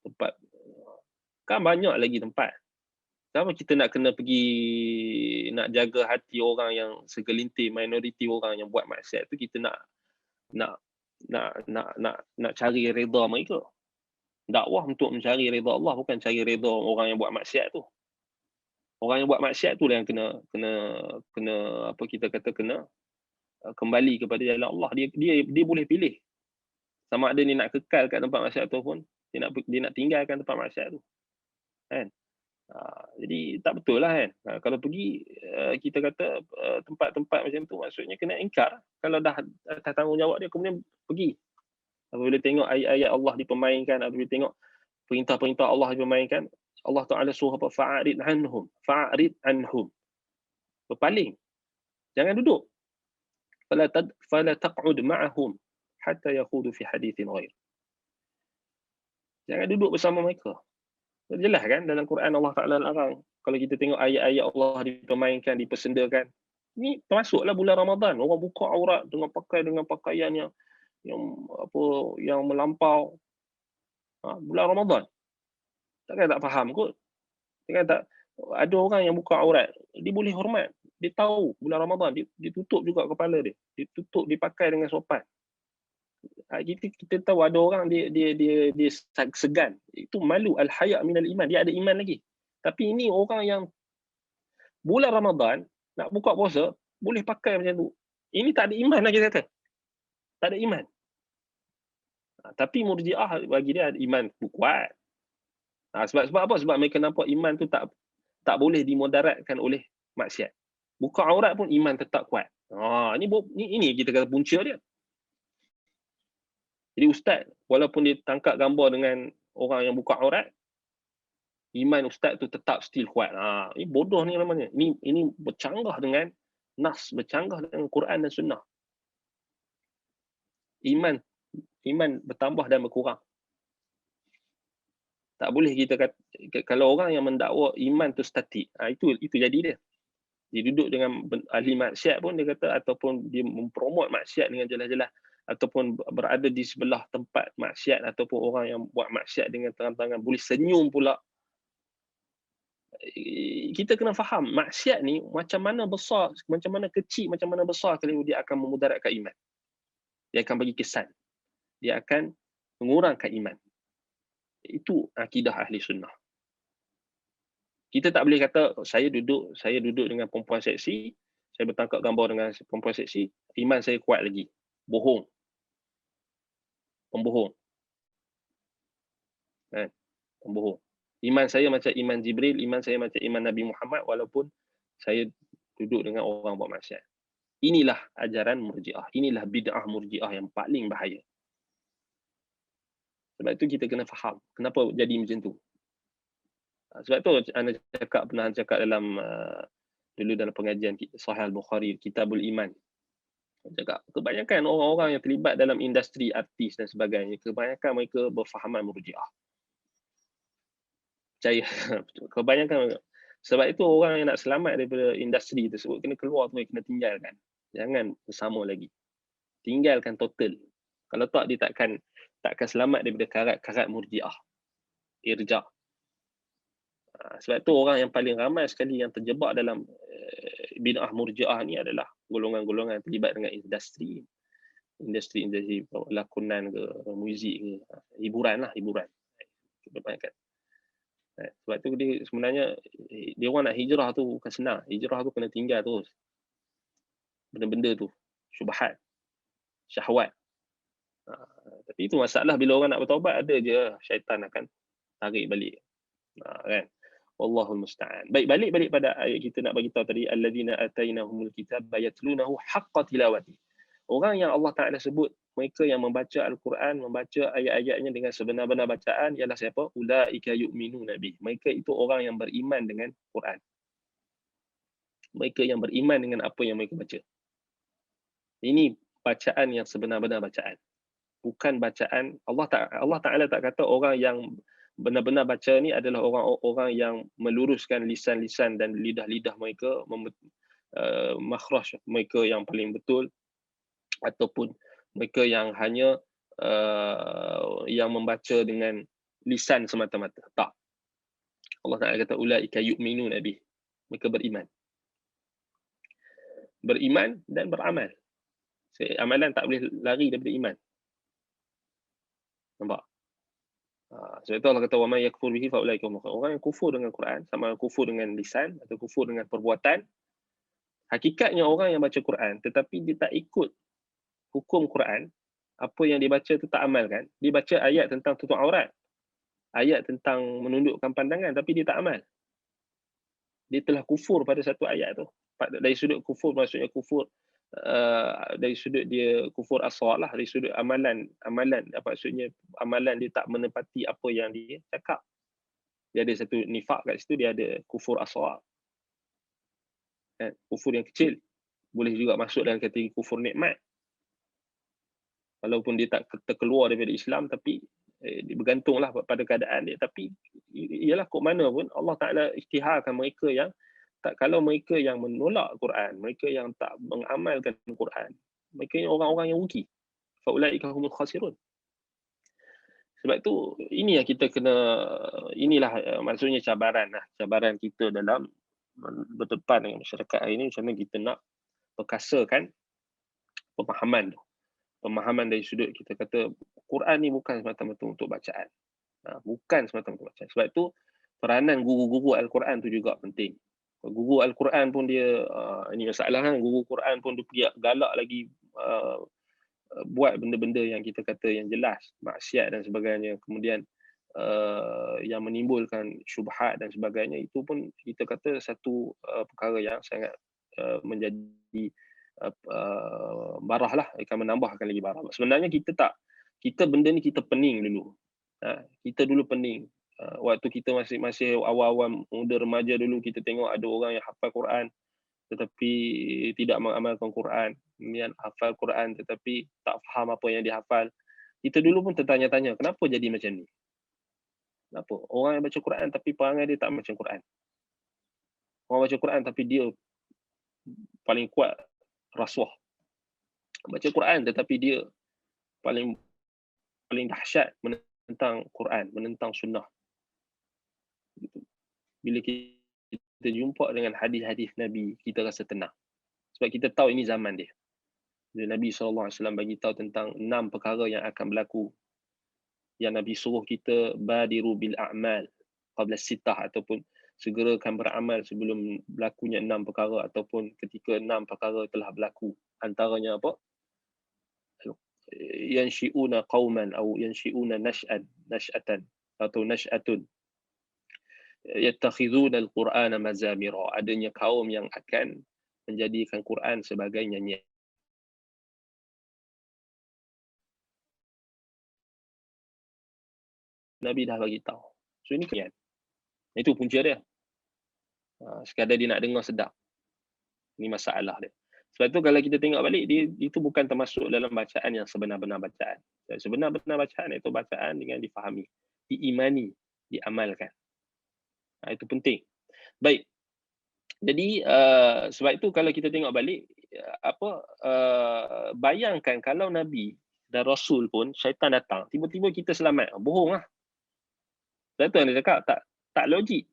Tempat kan banyak lagi tempat. Kenapa kita nak kena pergi nak jaga hati orang yang segelintir minoriti orang yang buat maksiat tu, kita nak cari redha mereka. Dakwah untuk mencari redha Allah, bukan cari redha orang yang buat maksiat tu. Orang yang buat maksiat tu lah yang kena apa kita kata kena kembali kepada jalan Allah. Dia boleh pilih sama ada dia nak kekal kat tempat maksiat tu pun dia nak tinggalkan tempat maksiat tu. Kan? Jadi tak betul lah kan. Kalau pergi kita kata tempat-tempat macam tu, maksudnya kena ingkar. Kalau dah atas tanggungjawab dia, kemudian pergi. Apabila tengok ayat-ayat Allah dipermainkan, apabila tengok perintah-perintah Allah dipermainkan, Allah Ta'ala suruh apa? Fa'arid anhum. Berpaling. Jangan duduk. Fala taq'ud ma'ahum hatta yakhudu fi hadithin ghair. Jangan duduk bersama mereka. Jelas kan dalam Quran Allah Ta'ala larang. Kalau kita tengok ayat-ayat Allah dipermainkan, dipersendakan. Ini termasuklah bulan Ramadan. Orang buka aurat dengan pakaian yang melampau. Bulan Ramadan. Takkan tak faham kot. Takkan tak ada orang yang buka aurat. Dia boleh hormat. Dia tahu bulan Ramadan. Dia tutup juga kepala dia. Dia tutup, dipakai dengan sopan. Kita tahu ada orang dia segan. Itu malu, al-haya' minal iman. Dia ada iman lagi. Tapi ini orang yang bulan Ramadan nak buka puasa boleh pakai macam tu. Ini tak ada iman lagi kata. Tak ada iman. Tapi Murji'ah bagi dia ada iman kuat. Sebab apa? Sebab mereka nampak iman tu tak boleh dimudaratkan oleh maksiat. Buka aurat pun iman tetap kuat. Ini kita kata punca dia. Jadi ustaz, walaupun dia tangkap gambar dengan orang yang buka aurat, iman ustaz tu tetap still kuat. Ini bodoh ni namanya. Ini bercanggah dengan nas, bercanggah dengan Quran dan Sunnah. Iman bertambah dan berkurang. Tak boleh kita kata, kalau orang yang mendakwa iman tu statik, itu jadi dia. Dia duduk dengan ahli maksiat pun dia kata, ataupun dia mempromot maksiat dengan jelas-jelas, ataupun berada di sebelah tempat maksiat, ataupun orang yang buat maksiat dengan terang-terangan boleh senyum pula. kita kena faham maksiat ni macam mana besar, macam mana kecil, macam mana besar kalau dia akan memudaratkan iman. Dia akan bagi kesan. Dia akan mengurangkan iman. Itu akidah ahli sunnah. Kita tak boleh kata saya duduk dengan perempuan seksi, saya bertangkap gambar dengan perempuan seksi, iman saya kuat lagi. Bohong. Pembohong. Kan? Pembohong. Iman saya macam iman Jibril, iman saya macam iman Nabi Muhammad walaupun saya duduk dengan orang buat maksiat. Inilah ajaran Murji'ah. Inilah bid'ah Murji'ah yang paling bahaya. Sebab itu kita kena faham kenapa jadi macam tu. Sebab tu anda pernah cakap dalam dulu dalam pengajian Sahih Al-Bukhari, Kitabul Iman. Cakap kebanyakan orang-orang yang terlibat dalam industri artis dan sebagainya, kebanyakan mereka berfahaman Murji'ah. Percaya. Kebanyakan. Sebab itu orang yang nak selamat daripada industri tersebut kena keluar tu, kena tinggalkan. Jangan bersama lagi. Tinggalkan total. Kalau tak dia takkan selamat daripada karat-karat Murji'ah. Irja'. Sebab tu orang yang paling ramai sekali yang terjebak dalam bid'ah Murji'ah ni adalah golongan-golongan yang terlibat dengan industri lakonan ke, muzik ke, hiburan. Kebanyakan. Sebab tu dia sebenarnya dia orang nak hijrah tu bukan senang. Hijrah tu kena tinggal terus. Benda-benda tu, syubhat, syahwat. Tapi itu masalah bila orang nak bertaubat, ada je syaitan akan tarik balik. Kan? Wallahul musta'an. Baik, balik pada ayat kita nak bagi tahu tadi, alladzina atainahumul kitaba yatlunahu haqqa tilawati. Orang yang Allah Taala sebut mereka yang membaca Al-Quran, membaca ayat-ayatnya dengan sebenar-benar bacaan ialah siapa? Ulaika yu'minuna bih. Mereka itu orang yang beriman dengan Quran. Mereka yang beriman dengan apa yang mereka baca. Ini bacaan yang sebenar-benar bacaan. Bukan bacaan Allah Taala tak kata orang yang benar-benar baca ni adalah orang-orang yang meluruskan lisan-lisan dan lidah-lidah mereka, makhraj mereka yang paling betul, ataupun mereka yang hanya yang membaca dengan lisan semata-mata. Tak. Allah Taala kata ulaika yu'minuna bih. Mereka beriman. Beriman dan beramal. Amalan tak boleh lari daripada iman. Nampak? Sebab itu Allah kata wa may yakfur bihi fa ulaika hum. Orang yang kufur dengan Quran, sama kufur dengan lisan atau kufur dengan perbuatan, hakikatnya orang yang baca Quran tetapi dia tak ikut hukum Quran, apa yang dia baca tu tak amalkan. Dia baca ayat tentang tutup aurat, ayat tentang menundukkan pandangan, tapi dia tak amal. Dia telah kufur pada satu ayat tu. Dari sudut kufur maksudnya kufur dari sudut dia kufur asghar lah, dari sudut amalan apa maksudnya amalan dia tak menepati apa yang dia cakap. Dia ada satu nifak kat situ, dia ada kufur asghar. Kufur yang kecil boleh juga masuk dalam kategori kufur nikmat. Walaupun dia tak terkeluar daripada Islam, tapi dia bergantunglah pada keadaan dia. Tapi ialah kok mana pun Allah Taala isytiharkan mereka yang kalau mereka yang menolak Quran, mereka yang tak mengamalkan Quran, mereka yang orang-orang yang rugi. Faulaika humul khasirun. Sebab tu ini yang kita kena, inilah maksudnya cabaran kita dalam berdepan dengan masyarakat hari ini, macam mana kita nak perkasakan pemahaman dari sudut kita kata Quran ni bukan semata-mata untuk bacaan. Bukan semata-mata bacaan. Sebab tu peranan guru-guru Al-Quran tu juga penting. Guru Al-Quran pun dia, ini masalah kan, guru Quran pun dia galak lagi buat benda-benda yang kita kata yang jelas, maksiat dan sebagainya, kemudian yang menimbulkan syubhat dan sebagainya, itu pun kita kata satu perkara yang sangat menjadi barah lah, akan menambahkan lagi barah. Sebenarnya kita benda ni kita pening dulu. Kita dulu pening. Waktu kita masih awal-awal muda remaja dulu, kita tengok ada orang yang hafal Quran tetapi tidak mengamalkan Quran, kemudian hafal Quran tetapi tak faham apa yang dihafal. Kita dulu pun tertanya-tanya, kenapa jadi macam ni? Kenapa? Orang yang baca Quran tapi perangai dia tak macam Quran. Orang baca Quran tapi dia paling kuat rasuah. Baca Quran tetapi dia paling dahsyat menentang Quran, menentang sunnah. Bila kita jumpa dengan hadis-hadis Nabi, kita rasa tenang. Sebab kita tahu ini zaman dia. Bila Nabi SAW bagi tahu tentang 6 perkara yang akan berlaku. Yang Nabi suruh kita badiru bil a'mal qabla sittah, ataupun segerakan beramal sebelum berlakunya 6 perkara, ataupun ketika 6 perkara telah berlaku. Antaranya apa? Yanshi'una qauman atau yanshi'una nash'atan atau nash'atun yattakhiduna al-Qur'ana mazamira. Adanya kaum yang akan menjadikan Quran sebagai nyanyian. Nabi dah bagi tahu. So ini kenyan. Itu punca dia. Sekadar dia nak dengar sedap. Ini masalah dia. Sebab tu kalau kita tengok balik, dia itu bukan termasuk dalam bacaan yang sebenar-benar bacaan. Sebenar-benar bacaan itu bacaan dengan difahami, diimani, diamalkan. Itu penting. Baik. Jadi sebab itu kalau kita tengok balik, bayangkan kalau Nabi dan Rasul pun syaitan datang, tiba-tiba kita selamat. Bohong lah. Sebab tu yang dia cakap, tak logik.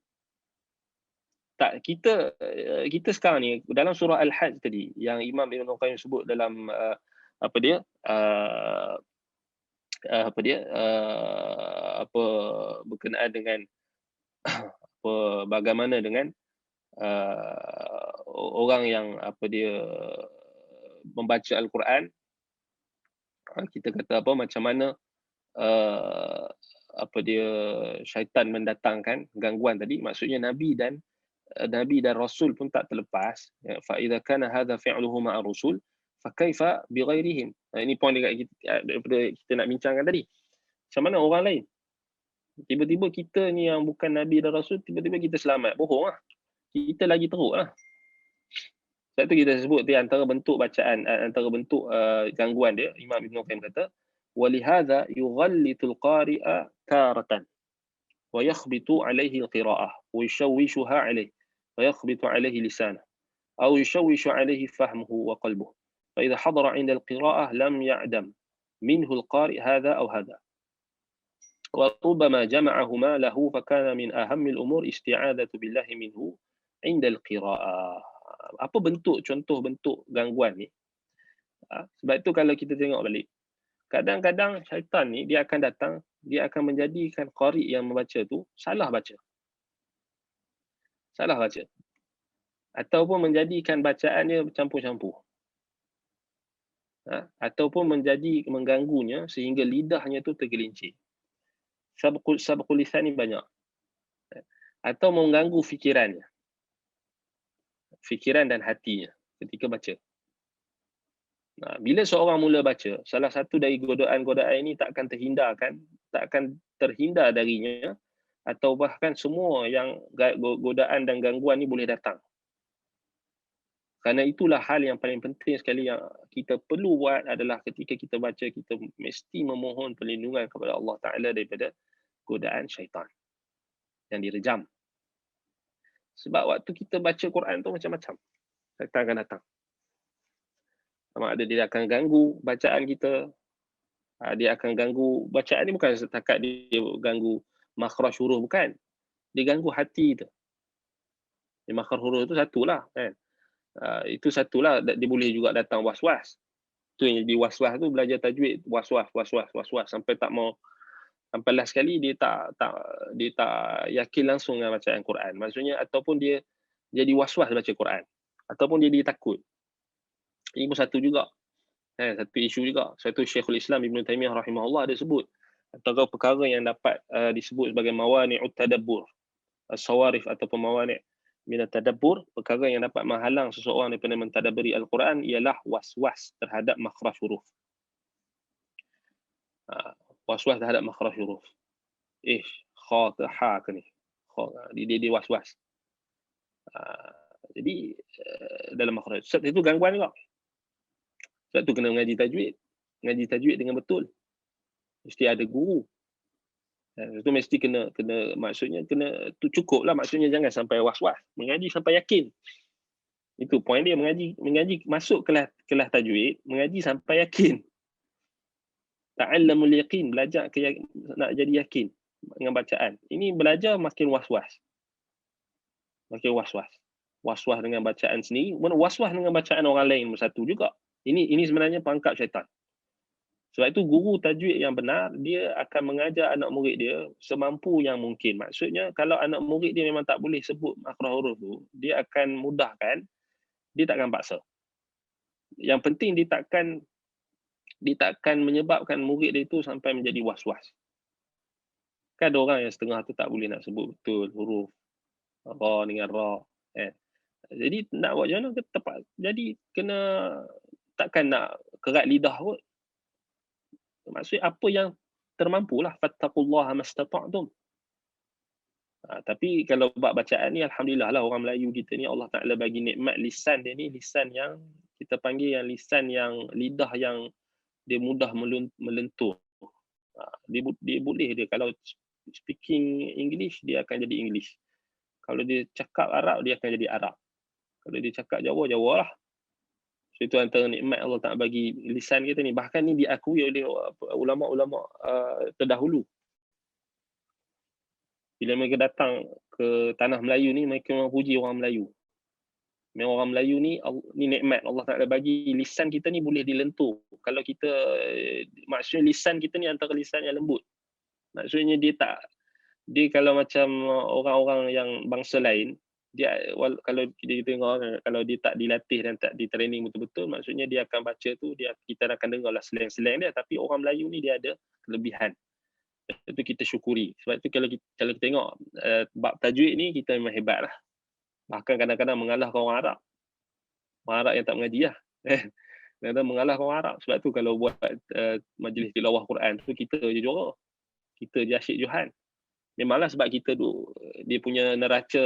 Tak, kita sekarang ni dalam surah Al-Hajj tadi yang Imam Ibn Qayyim sebut dalam berkenaan dengan bagaimana dengan orang yang membaca Al-Quran, kita kata macam mana syaitan mendatangkan gangguan tadi. Maksudnya Nabi dan Rasul pun tak terlepas. Fa idza kana hadza fi'luhu ma'a Rasul fa kaifa bighairihim. Ini poin dekat daripada kita nak bincangkan tadi. Macam mana orang lain? Tiba-tiba kita ni yang bukan Nabi dan Rasul, tiba-tiba kita selamat. Bohong lah. Kita lagi teruk lah. Sebab tu kita sebut dia antara bentuk bacaan, antara bentuk gangguan dia, Imam Ibn Qayyim kata, walihadza yughallitul qari'a taratan wa yakhbitu alaihi al-qira'ah wa yushawwishuha alaihi wa yakhbitu alaihi lisanah aw yushawwishu alaihi fahmuhu wa qalbuhu fa idha hadara 'inda al-qira'ah lam ya'dam minhu al-qari' hadha aw hadha wa rubbama jama'ahuma lahu fa kana min ahammi al-umur isti'adatu billahi minhu 'inda al-qira'ah. Apa contoh bentuk gangguan ni? Sebab itu kalau kita tengok balik, kadang-kadang syaitan ni dia akan datang, dia akan menjadikan qari yang membaca tu salah baca. Ataupun menjadikan bacaannya bercampur-campur. Ataupun mengganggunya sehingga lidahnya tu tergelincir. Sabqul lisan ni banyak. Atau mengganggu fikiran dan hatinya ketika baca. Bila seorang mula baca, salah satu dari godaan-godaan ini tak akan terhindar darinya, atau bahkan semua yang godaan dan gangguan ni boleh datang. Kerana itulah hal yang paling penting sekali yang kita perlu buat adalah ketika kita baca, kita mesti memohon perlindungan kepada Allah Ta'ala daripada godaan syaitan yang direjam. Sebab waktu kita baca Quran tu macam-macam. Syaitan akan datang. Sama ada dia akan ganggu bacaan kita. Dia akan ganggu, bacaan ni bukan setakat dia ganggu makhraj huruf, bukan. Dia ganggu hati kita. Makhraj huruf tu satulah kan. Itu satulah, dia boleh juga datang was-was. Tu yang jadi was-was tu, belajar tajwid was-was sampai tak mau, sampai last sekali dia tak yakin langsung dengan bacaan Quran. Maksudnya ataupun dia jadi was-was baca Quran, ataupun dia takut. Ini pun satu juga. Satu isu juga. Satu Syekhul Islam Ibn Taymiyah rahimahullah dia sebut antara perkara yang dapat disebut sebagai mawani'ut tadabbur, as-sawarif ataupun mawani' min at-tadabbur, perkara yang dapat menghalang seseorang daripada mentadabburi Al-Quran ialah was-was terhadap makhraj huruf. Was-was terhadap makhraj huruf. Kha ke ha ke ni. Dia was-was. Jadi dalam makhraj. Sebab itu gangguan juga. Sebab tu kena mengaji tajwid. Mengaji tajwid dengan betul. Mesti ada guru. Itu mesti kena maksudnya kena tu cukup lah, maksudnya jangan sampai was-was. Mengaji sampai yakin. Itu poin dia, mengaji masuk kelas tajwid, mengaji sampai yakin. Ta'allamul yaqin, belajar nak jadi yakin dengan bacaan. Ini belajar makin was-was. makin was-was. Was-was dengan bacaan sendiri, was-was dengan bacaan orang lain satu juga. Ini sebenarnya pangkap syaitan. Sebab itu guru tajwid yang benar, dia akan mengajar anak murid dia semampu yang mungkin. Maksudnya kalau anak murid dia memang tak boleh sebut makhraj huruf tu, dia akan mudahkan, dia takkan paksa. Yang penting dia takkan menyebabkan murid dia itu sampai menjadi was-was. Kan ada orang yang setengah tu tak boleh nak sebut betul huruf ra dengan ra. Jadi nak buat macam mana ke tepat. Jadi kena takkan nak kerat lidah kot. Maksud apa yang termampulah, fattaqullaha mastata'tum. Tapi kalau bab bacaan ni alhamdulillah lah orang Melayu kita ni Allah Taala bagi nikmat lisan dia ni, lisan yang kita panggil yang lisan yang lidah yang dia mudah melentur. Dia boleh dia kalau speaking English dia akan jadi English. Kalau dia cakap Arab dia akan jadi Arab. Kalau dia cakap Jawa, Jawa lah. So, itu antara nikmat Allah Ta'ala bagi lisan kita ni. Bahkan ni diakui oleh ulama-ulama terdahulu. Bila mereka datang ke tanah Melayu ni, mereka memang puji orang Melayu. Memang orang Melayu ni nikmat Allah Ta'ala bagi. Lisan kita ni boleh dilentur. Kalau kita, maksudnya lisan kita ni antara lisan yang lembut. Maksudnya dia kalau macam orang-orang yang bangsa lain, dia kalau kita tengok, kalau dia tak dilatih dan tak di-training betul-betul, maksudnya dia akan baca tu, kita akan dengarlah slang-slang dia, tapi orang Melayu ni dia ada kelebihan. Itu kita syukuri. Sebab tu kalau kita tengok bab tajwid ni, kita memang hebat lah. Bahkan kadang-kadang mengalahkan orang Arab. Orang Arab yang tak mengaji lah. Kadang-kadang mengalahkan orang Arab. Sebab tu kalau buat majlis tilawah Quran tu, kita je juara. Kita je asyik Johan. Memanglah sebab kita tu, dia punya neraca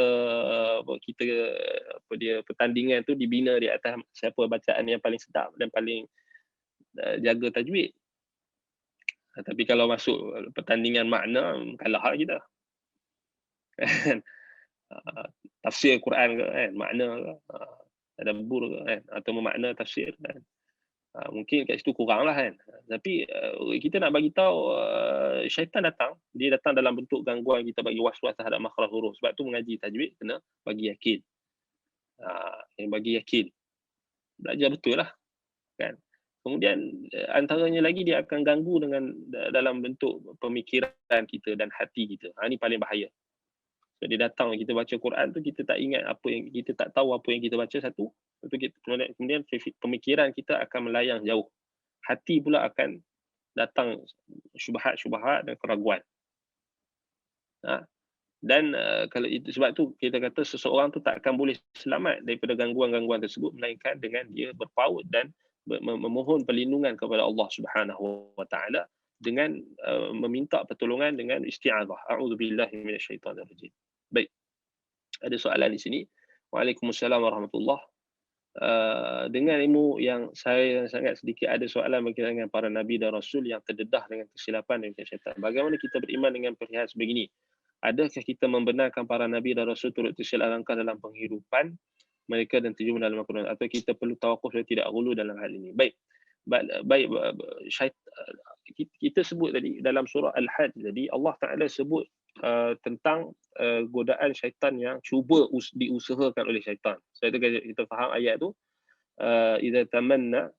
pertandingan tu dibina di atas siapa bacaan yang paling sedap dan paling jaga tajwid. Tapi kalau masuk pertandingan makna, kalah lah kita. Tafsir Quran ke kan, makna ke, tadabbur ke kan, atau memakna tafsir kan. Mungkin kat situ kurang lah kan. Tapi kita nak bagi tahu syaitan datang, dia datang dalam bentuk gangguan kita bagi was-was terhadap makhraj huruf. Sebab tu mengaji tajwid kena bagi yakin. Yang bagi yakin. Belajar betul lah kan. Kemudian antaranya lagi dia akan ganggu dalam bentuk pemikiran kita dan hati kita. Ini paling bahaya. So, dia datang kita baca Quran tu kita tak ingat apa yang kita tak tahu apa yang kita baca satu. Kemudian pemikiran kita akan melayang jauh. Hati pula akan datang syubhat-syubhat dan keraguan. Dan kalau itu sebab tu kita kata seseorang tu tak akan boleh selamat daripada gangguan-gangguan tersebut melainkan dengan dia berpaut dan memohon perlindungan kepada Allah Subhanahu wa taala dengan meminta pertolongan dengan isti'adzah. A'udzubillahi minasyaitonirrajim. Baik. Ada soalan di sini. Waalaikumsalam warahmatullahi. Dengan ilmu yang saya sangat sedikit ada soalan berkaitan dengan para nabi dan rasul yang terdedah dengan kesilapan dan syaitan. Bagaimana kita beriman dengan perihal sebegini? Adakah kita membenarkan para nabi dan rasul turut tersilap langkah dalam penghidupan mereka dan terjun dalam Al-Quran, atau kita perlu tawakuf dan tidak gulu dalam hal ini? Baik. Kita sebut tadi dalam surah Al-Hajj tadi Allah Taala sebut tentang godaan syaitan yang cuba diusahakan oleh syaitan. Sebab itu kita faham ayat tu, idza tamanna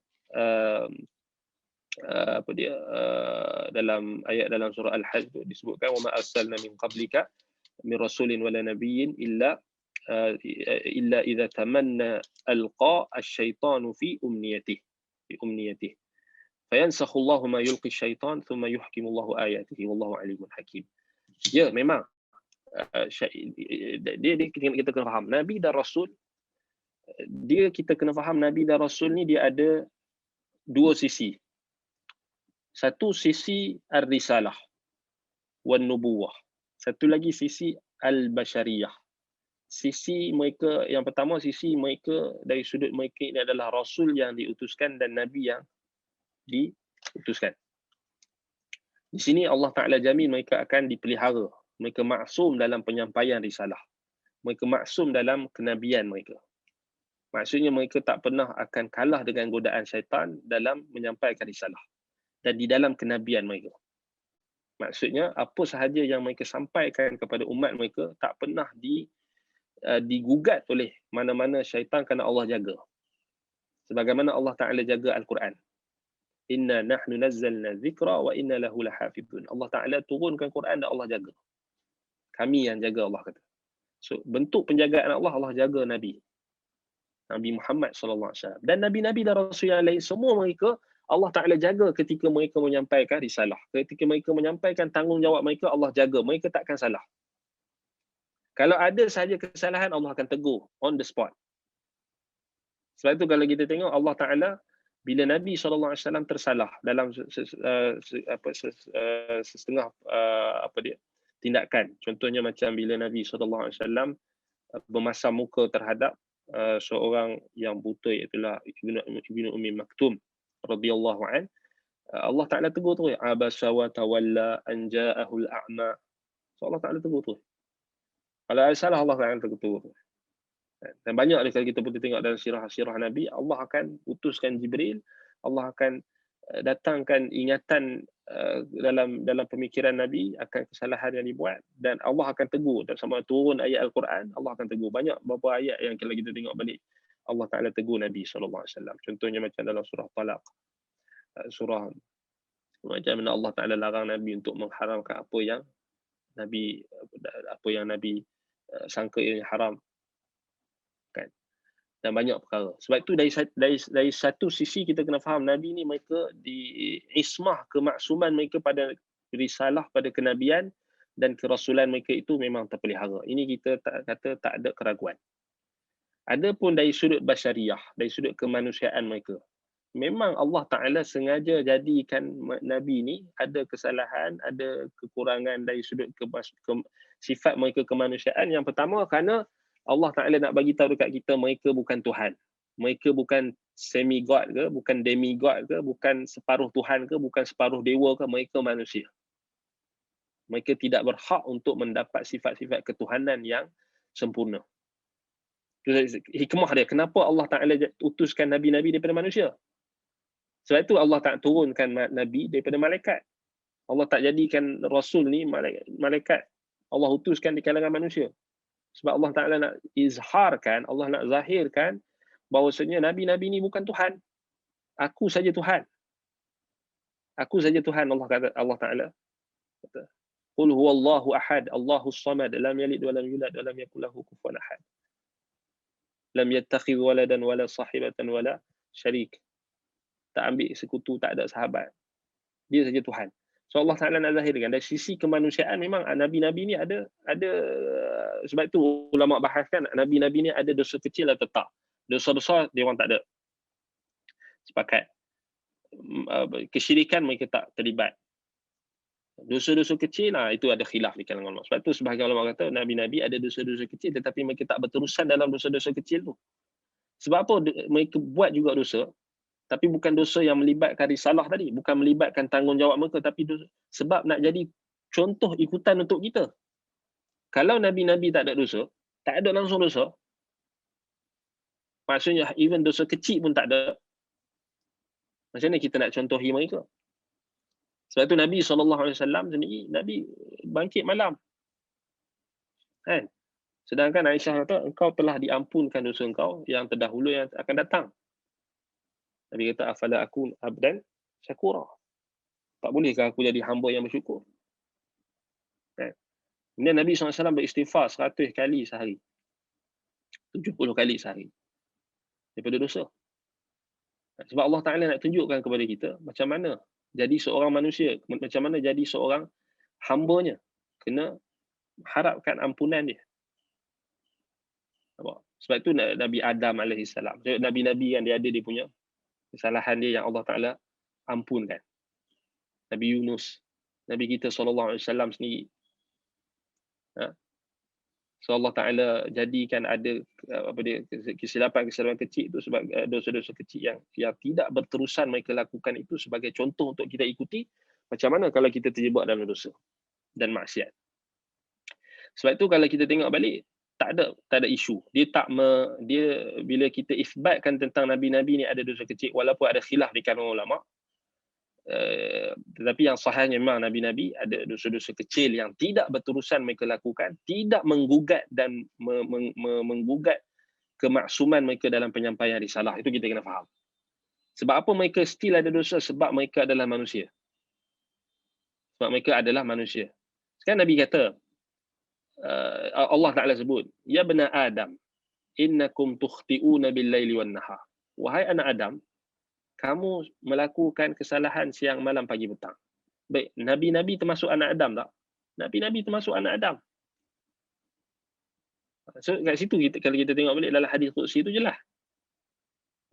dalam ayat dalam surah Al-Hajj tu disebutkan wa ma arsalna min qablika min rasulin wala nabiyyin illa idza tamanna alqa asy-syaitanu fi umniyatihi fayansakhu Allahu ma yulqi asy-syaitan thumma yuhkimu Allahu ayatihi wallahu alimun hakim. Ya, memang kita kena faham nabi dan rasul, kita kena faham nabi dan rasul ni dia ada dua sisi. Satu sisi ar-risalah wan nubuwah. Satu lagi sisi al-bashariyah. Sisi mereka yang pertama, sisi mereka dari sudut mereka ini adalah rasul yang diutuskan dan nabi yang diutuskan. Di sini Allah Ta'ala jamin mereka akan dipelihara. Mereka maksum dalam penyampaian risalah. Mereka maksum dalam kenabian mereka. Maksudnya mereka tak pernah akan kalah dengan godaan syaitan dalam menyampaikan risalah. Dan di dalam kenabian mereka. Maksudnya apa sahaja yang mereka sampaikan kepada umat mereka tak pernah digugat oleh mana-mana syaitan kerana Allah jaga. Sebagaimana Allah Ta'ala jaga Al-Quran. Inna nahnu nazzalna dzikra wa inna lahu lahafizun. Allah Ta'ala turunkan Quran dan Allah jaga. Kami yang jaga, Allah kata. So, bentuk penjagaan Allah, Allah jaga Nabi Muhammad SAW. Dan Nabi-Nabi dan Rasul yang lain, semua mereka Allah Ta'ala jaga ketika mereka menyampaikan risalah. Ketika mereka menyampaikan tanggungjawab mereka, Allah jaga. Mereka takkan salah. Kalau ada sahaja kesalahan, Allah akan tegur on the spot. Sebab itu kalau kita tengok Allah Ta'ala, bila Nabi SAW tersalah dalam setengah tindakan. Contohnya macam bila Nabi SAW bermasam muka terhadap seorang yang buta, iaitulah Ibnu Ummi Maktum radhiyallahu an. Allah Ta'ala tegur tu, abasa wa tawalla an ja'ahul a'ma. So Allah Ta'ala tegur tu. Kalau ada salah, Allah Ta'ala tegur tu. Dan banyak kalau kita pun tengok dalam sirah Nabi, Allah akan utuskan Jibril, Allah akan datangkan ingatan dalam pemikiran Nabi akan kesalahan yang dibuat, dan Allah akan tegur. Dan sama turun ayat Al-Quran, Allah akan tegur. Banyak beberapa ayat yang kalau kita tengok balik, Allah Ta'ala tegur Nabi SAW. Contohnya macam dalam surah Talaq, surah macam mana Allah Ta'ala larang Nabi untuk mengharamkan apa yang Nabi sangka yang haram. Dan banyak perkara. Sebab itu dari satu sisi kita kena faham Nabi ni mereka di ismah kemaksuman mereka pada risalah, pada kenabian dan kerasulan mereka itu memang terpelihara. Ini kita kata tak ada keraguan. Adapun dari sudut basyariah, dari sudut kemanusiaan mereka, memang Allah Ta'ala sengaja jadikan Nabi ni ada kesalahan, ada kekurangan dari sudut sifat mereka kemanusiaan. Yang pertama, kerana Allah Ta'ala nak bagi tahu dekat kita, mereka bukan Tuhan. Mereka bukan semi-God ke, bukan demi-God ke, bukan separuh Tuhan ke, bukan separuh dewa ke, mereka manusia. Mereka tidak berhak untuk mendapat sifat-sifat ketuhanan yang sempurna. Itu hikmah dia. Kenapa Allah Ta'ala utuskan Nabi-Nabi daripada manusia? Sebab itu Allah tak turunkan Nabi daripada malaikat. Allah tak jadikan Rasul ni malaikat. Allah utuskan di kalangan manusia. Sebab Allah Ta'ala nak izharkan, Allah nak zahirkan bahawasanya Nabi-Nabi ni bukan Tuhan. Aku saja Tuhan. Aku saja Tuhan, Allah Ta'ala kata. Qul huwallahu ahad, Allahus samad, lam yalid wa lam yulad wa lam yakul lahu kufuwan ahad. Lam yattakhidh waladan wala sahibatan wala syarik. Tak ambil sekutu, tak ada sahabat. Dia saja Tuhan. So Allah Ta'ala nak zahirkan dari sisi kemanusiaan, memang Nabi-Nabi ni ada sebab itu ulama bahaskan Nabi-Nabi ni ada dosa kecil atau tak. Dosa besar dia orang tak ada. Sepakat. Kesyirikan mereka tak terlibat. Dosa-dosa kecil itu ada khilaf di kalangan ulama. Sebab itu sebahagian ulama kata Nabi-Nabi ada dosa-dosa kecil tetapi mereka tak berterusan dalam dosa-dosa kecil tu. Sebab apa? Mereka buat juga dosa, tapi bukan dosa yang melibatkan risalah tadi, bukan melibatkan tanggungjawab mereka, tapi dosa, sebab nak jadi contoh ikutan untuk kita. Kalau Nabi-Nabi tak ada dosa, tak ada langsung dosa, maksudnya even dosa kecil pun tak ada, macam mana kita nak contohi mereka? Sebab itu Nabi SAW sendiri, Nabi bangkit malam. Kan? Sedangkan Aisyah kata, engkau telah diampunkan dosa engkau yang terdahulu yang akan datang. Nabi kata, afala aku abdan syakura. Tak bolehkah aku jadi hamba yang bersyukur? Kemudian Nabi SAW beristighfar 100 kali sehari. 70 kali sehari. Daripada dosa. Sebab Allah Ta'ala nak tunjukkan kepada kita macam mana jadi seorang manusia, macam mana jadi seorang hambanya. Kena harapkan ampunan dia. Sebab itu Nabi Adam AS. Nabi-Nabi yang dia ada, dia punya kesalahan dia yang Allah Ta'ala ampunkan. Nabi Yunus, Nabi kita SAW sendiri. So Allah Ta'ala jadikan ada kesilapan kecil itu sebab dosa-dosa kecil yang tidak berterusan mereka lakukan itu sebagai contoh untuk kita ikuti. Macam mana kalau kita terjebak dalam dosa dan maksiat. Sebab itu kalau kita tengok balik, tak ada isu. Dia bila kita isbatkan tentang Nabi-Nabi ni ada dosa kecil, walaupun ada khilaf di kalangan ulama, Tetapi yang sahihnya memang Nabi-Nabi ada dosa-dosa kecil yang tidak berterusan mereka lakukan, tidak menggugat dan menggugat kemaksuman mereka dalam penyampaian risalah. Itu kita kena faham. Sebab apa mereka still ada dosa? Sebab mereka adalah manusia. Sebab mereka adalah manusia. Sekarang Nabi kata, Allah Ta'ala sebut, Ya bena Adam, innakum tukhti'una bil-laili wan-nahar. Wahai anak Adam, kamu melakukan kesalahan siang, malam, pagi, petang. Baik, Nabi-Nabi termasuk anak Adam tak? Nabi-Nabi termasuk anak Adam. So kat situ kalau kita tengok balik dalam hadis qudsi itu jelas.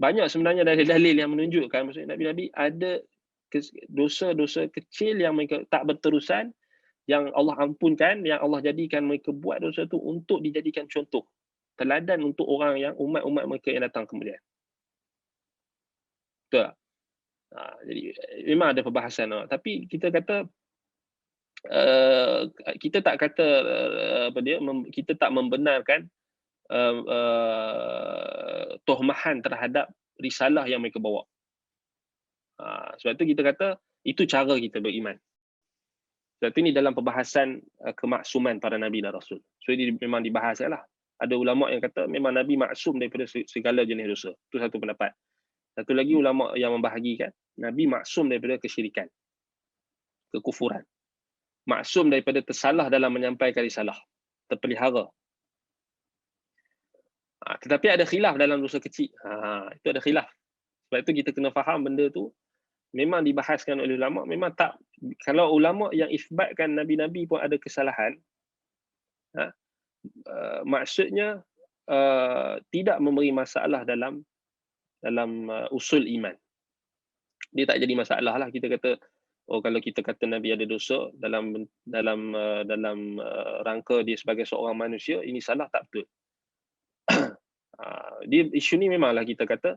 Banyak sebenarnya dalil-dalil yang menunjukkan maksudnya Nabi-Nabi ada dosa-dosa kecil yang mereka tak berterusan, yang Allah ampunkan, yang Allah jadikan mereka buat dosa itu untuk dijadikan contoh, teladan untuk orang yang umat-umat mereka yang datang kemudian. Betul tak? Jadi memang ada perbahasan. Tapi kita kata kita tak kata kita tak membenarkan tohmahan terhadap risalah yang mereka bawa. Sebab tu kita kata itu cara kita beriman. Sebab tu ni dalam perbahasan kemaksuman para Nabi dan Rasul. So ini memang dibahas lah. Ada ulama yang kata memang Nabi maksum daripada segala jenis dosa. Itu satu pendapat. Satu lagi ulama yang membahagikan Nabi maksum daripada kesyirikan, kekufuran. Maksum daripada tersalah dalam menyampaikan risalah. Terpelihara. Tetapi ada khilaf dalam dosa kecil. Itu ada khilaf. Sebab itu kita kena faham benda tu memang dibahaskan oleh ulama. Memang tak, kalau ulama yang isbatkan Nabi-Nabi pun ada kesalahan, maksudnya tidak memberi masalah dalam usul iman. Dia tak jadi masalah lah. Kita kata, kalau kita kata Nabi ada dosa dalam rangka dia sebagai seorang manusia, ini salah, tak betul. Dia isu ni memanglah kita kata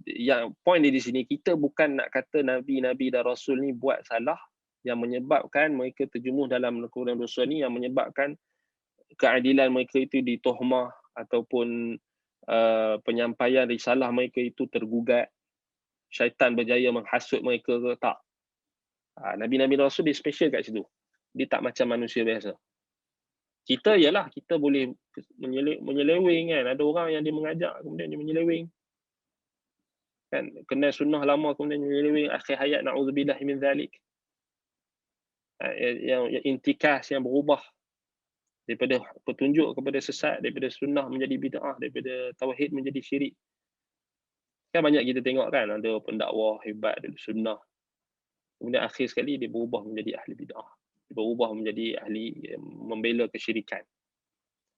yang point dia di sini, kita bukan nak kata Nabi-Nabi dan Rasul ni buat salah yang menyebabkan mereka terjerumus dalam lakukan dosa ni, yang menyebabkan keadilan mereka itu ditohmah ataupun penyampaian risalah mereka itu tergugat, syaitan berjaya menghasut mereka ke, tak. Nabi-Nabi dan Rasul dia special kat situ. Dia tak macam manusia biasa. Kita ialah kita boleh menyeleweng kan. Ada orang yang dia mengajak kemudian dia menyeleweng. Kan kenal sunnah lama kemudian menyeleweng akhir hayat, na'udzubillah min zalik. Yang intikas, yang berubah daripada petunjuk kepada sesat, daripada sunnah menjadi bid'ah, daripada tauhid menjadi syirik. Kan banyak kita tengok kan, ada pendakwah hebat dari sunnah. Kemudian akhir sekali dia berubah menjadi ahli bid'ah. Dia berubah menjadi ahli membela kesyirikan.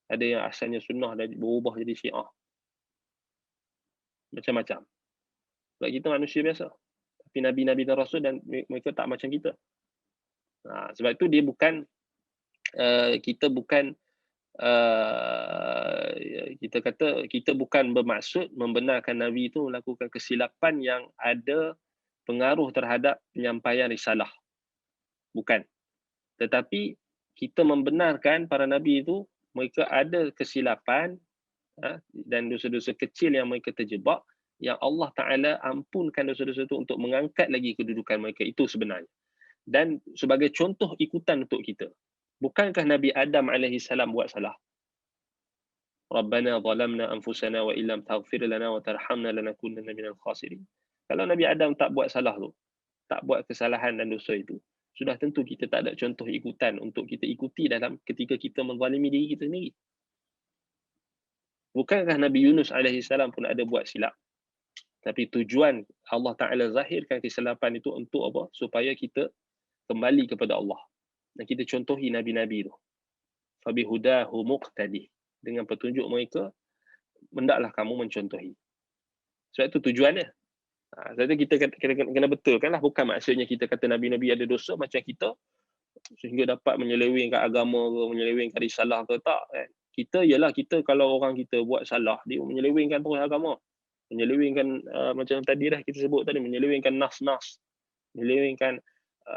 Ada yang asalnya sunnah dan berubah jadi syiah. Macam-macam. Sebab kita manusia biasa. Tapi Nabi-Nabi dan Rasul dan mereka tak macam kita. Sebab itu dia bukan, kita bukan, kita kata kita bukan bermaksud membenarkan Nabi itu melakukan kesilapan yang ada pengaruh terhadap penyampaian risalah. Bukan. Tetapi kita membenarkan para Nabi itu mereka ada kesilapan dan dosa-dosa kecil yang mereka terjebak, yang Allah Ta'ala ampunkan dosa-dosa itu untuk mengangkat lagi kedudukan mereka. Itu sebenarnya. Dan sebagai contoh ikutan untuk kita. Bukankah Nabi Adam AS buat salah? Rabbana zalamna anfusana wa illam taghfir lana wa tarhamna lanakunanna minal khasirin. Kalau Nabi Adam tak buat salah tu, tak buat kesalahan dan dosa itu, sudah tentu kita tak ada contoh ikutan untuk kita ikuti dalam ketika kita menzalimi diri kita sendiri. Bukankah Nabi Yunus AS pun ada buat silap? Tapi tujuan Allah Ta'ala zahirkan kesilapan itu untuk apa? Supaya kita kembali kepada Allah. Dan kita contohi Nabi-Nabi itu. Fabihudahu muqtadi. Dengan petunjuk mereka, hendaklah kamu mencontohi. Sebab itu tujuannya. Sebab itu kita kena betulkan lah. Bukan maksudnya kita kata Nabi-Nabi ada dosa macam kita, sehingga dapat menyelewengkan agama ke, menyelewengkan risalah ke, tak. Kita ialah kita, kalau orang kita buat salah, dia menyelewengkan terus agama. Menyelewengkan macam tadi dah kita sebut tadi, menyelewengkan nas-nas, menyelewengkan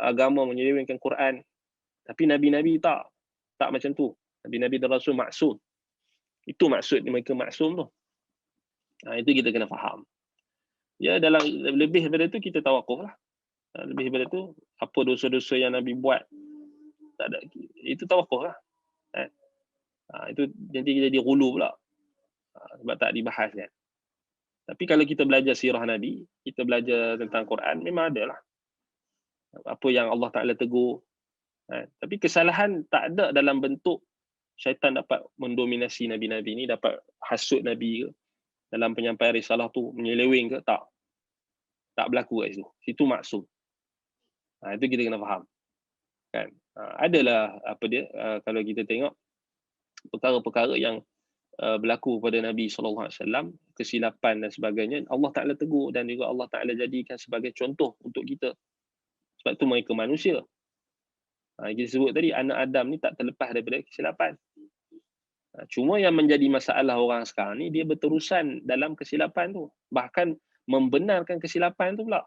agama, menyelewengkan Quran. Tapi Nabi-Nabi tak macam tu. Nabi-Nabi dan Rasul maksum. Itu maksud mereka maksum tu. Itu kita kena faham. Ya, dalam lebih daripada itu kita tawakuf lah. Lebih daripada itu, apa dosa-dosa yang Nabi buat, tak ada, itu tawakuf lah. Kan? Itu nanti jadi ghulu pula. Sebab tak dibahas kan. Tapi kalau kita belajar sirah Nabi, kita belajar tentang Quran, memang ada lah apa yang Allah Ta'ala tegur. Tapi kesalahan tak ada dalam bentuk syaitan dapat mendominasi Nabi-Nabi ni, dapat hasut Nabi ke, dalam penyampaian risalah tu menyeleweng ke, tak. Tak berlaku kat situ. Situ maksum. Itu kita kena faham. Kan? Adalah apa dia, kalau kita tengok perkara-perkara yang berlaku pada Nabi SAW, kesilapan dan sebagainya, Allah Ta'ala tegur dan juga Allah Ta'ala jadikan sebagai contoh untuk kita. Sebab tu mereka manusia. Kita sebut tadi, anak Adam ni tak terlepas daripada kesilapan. Cuma yang menjadi masalah orang sekarang ni, dia berterusan dalam kesilapan tu. Bahkan membenarkan kesilapan tu pula.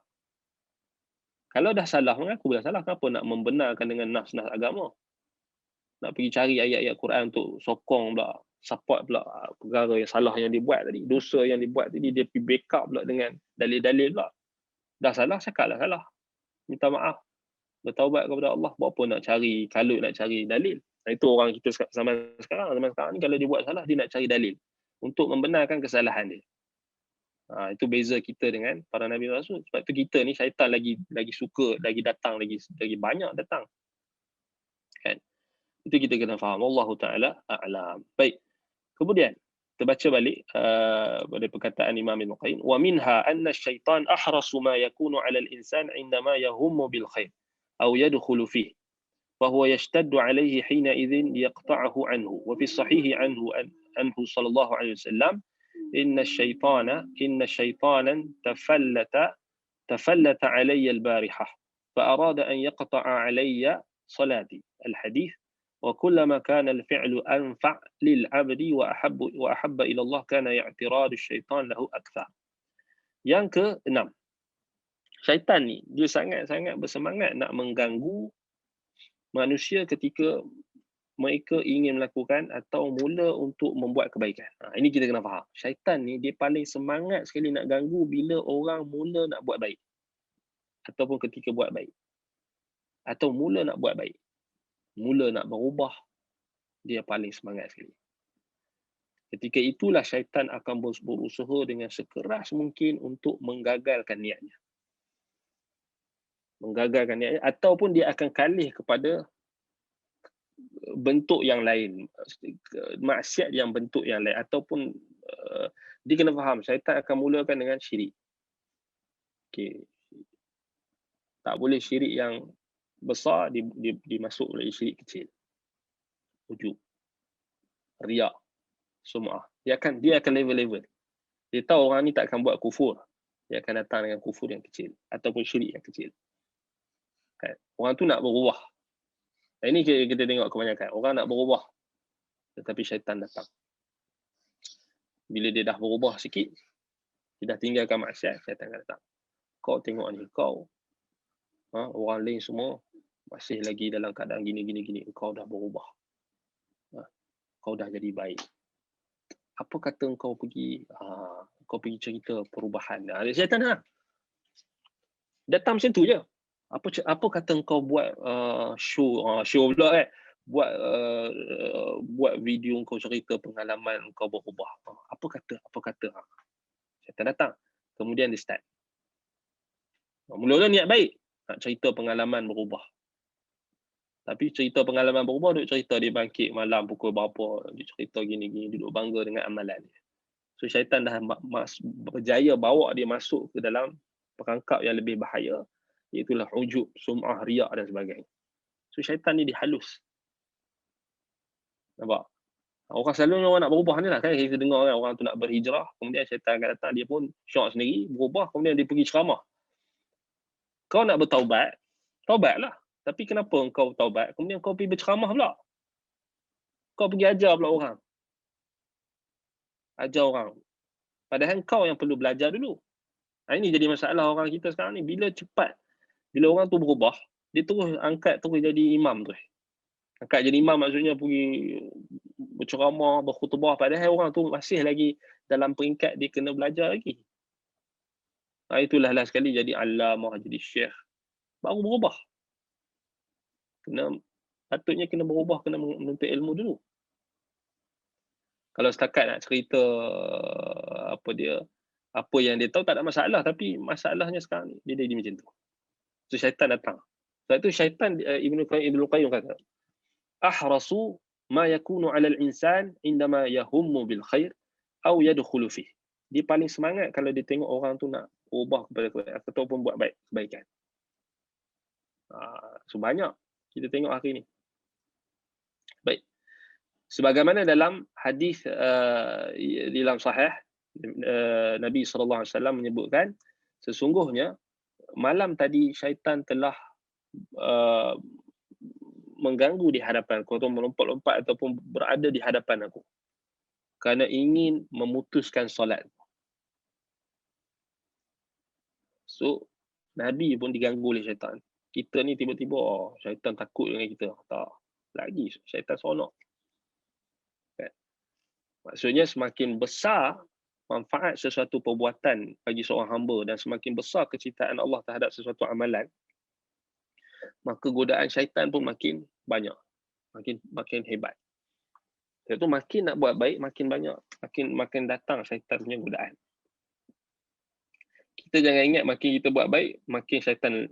Kalau dah salah, mengaku dah salah, kenapa nak membenarkan dengan nas-nas agama? Nak pergi cari ayat-ayat Quran untuk sokong pula, support pula perkara yang salah yang dibuat tadi. Dosa yang dibuat tadi, dia pergi backup pula dengan dalil-dalil pula. Dah salah, cakaplah salah. Minta maaf. Bertaubat kepada Allah. Berapa nak cari, kalut nak cari dalil. Itu orang kita zaman sekarang ni, kalau dia buat salah, dia nak cari dalil untuk membenarkan kesalahan dia. Itu beza kita dengan para Nabi Rasul. Sebab tu kita ni syaitan lagi suka, lagi datang, lagi banyak datang. Kan? Itu kita kena faham. Wallahu ta'ala a'lam. Baik. Kemudian, kita baca balik pada perkataan Imam Ibn Qayyim. Wa minha anna syaitan ahrasu ma yakunu 'ala al-insan 'indama yahummu bil khair aw yadkhulu fihi. فهو يشتد عليه حينئذ ليقطعه عنه وفي الصحيح عنه صلى الله عليه وسلم إن الشيطان تفلت علي البارحة فأراد أن يقطع علي صلاتي الحديث وكلما كان الفعل أنفع للعبد وأحب إلى الله كان اعتراض الشيطان له أكثر. Yang ke-6, syaitan ni dia sangat-sangat bersemangat nak mengganggu manusia ketika mereka ingin melakukan atau mula untuk membuat kebaikan. Ini kita kena faham. Syaitan ni dia paling semangat sekali nak ganggu bila orang mula nak buat baik. Ataupun ketika buat baik. Atau mula nak buat baik. Mula nak berubah. Dia paling semangat sekali. Ketika itulah syaitan akan berusaha dengan sekeras mungkin untuk menggagalkan niatnya. Menggagalkan niatnya. Ataupun dia akan kalih kepada bentuk yang lain, maksiat yang bentuk yang lain, ataupun dia kena faham syaitan akan mulakan dengan syirik. Okay. Tak boleh syirik yang besar dimasuk oleh syirik kecil. Ujub, riak, sum'ah. Dia akan level-level. Dia tahu orang ni tak akan buat kufur. Dia akan datang dengan kufur yang kecil ataupun syirik yang kecil. Kan? Orang tu nak berubah. Ini kita tengok kebanyakan. Orang nak berubah. Tetapi syaitan datang. Bila dia dah berubah sikit, dia dah tinggalkan maksiat, syaitan akan datang. Kau tengok ni, kau. Orang lain semua masih lagi dalam keadaan gini. Kau dah berubah. Kau dah jadi baik. Apa kata kau pergi cerita perubahan. Syaitan lah. Datang macam tu je. Apa kata engkau buat show pula kan, buat video engkau cerita pengalaman engkau berubah. Apa kata syaitan datang, kemudian dia start. Mula-mula niat baik nak cerita pengalaman berubah, tapi cerita pengalaman berubah duk cerita dia bangkit malam pukul berapa, dia cerita gini duduk bangga dengan amalan dia. So syaitan dah berjaya bawa dia masuk ke dalam perangkap yang lebih bahaya, iaitulah ujub, sum'ah, riak dan sebagainya. So syaitan ni dihalus. Nampak? Orang selalu orang nak berubah ni lah kan, kita dengar kan orang tu nak berhijrah, kemudian syaitan akan datang, dia pun syok sendiri, berubah, kemudian dia pergi ceramah. Kau nak bertaubat, taubatlah. Tapi kenapa kau taubat, kemudian kau pergi berceramah pula? Kau pergi ajar pula orang. Ajar orang. Padahal kau yang perlu belajar dulu. Ini jadi masalah orang kita sekarang ni. Bila orang tu berubah, dia terus jadi imam tu. Angkat jadi imam maksudnya pergi berceramah, berkhutbah, padahal orang tu masih lagi dalam peringkat dia kena belajar lagi. Itulah last sekali jadi allamah, jadi syekh. Baru berubah. Patutnya kena berubah, kena menuntut ilmu dulu. Kalau setakat nak cerita apa yang dia tahu tak ada masalah, tapi masalahnya sekarang ni dia jadi macam tu. So syaitan datang. Sebab tu syaitan, Ibnu Qayyim kata, ahrasu ma yakunu 'ala al-insan indama yahummu bil khair aw yadkhulu fihi. Dia paling semangat kalau dia tengok orang tu nak ubah kepada kebaikan ataupun buat kebaikan. So banyak kita tengok hari ni. Baik. Sebagaimana dalam hadis dalam sahih, Nabi SAW menyebutkan, sesungguhnya malam tadi syaitan telah mengganggu di hadapan aku, atau melompat-lompat ataupun berada di hadapan aku kerana ingin memutuskan solat. So Nabi pun diganggu oleh syaitan. Kita ni tiba-tiba syaitan takut dengan kita. Tak. Lagi syaitan seronok. Kan? Maksudnya semakin besar manfaat sesuatu perbuatan bagi seorang hamba dan semakin besar kecintaan Allah terhadap sesuatu amalan, maka godaan syaitan pun makin banyak. Makin hebat. Sebab tu makin nak buat baik, makin banyak. Makin datang syaitan punya godaan. Kita jangan ingat makin kita buat baik, makin syaitan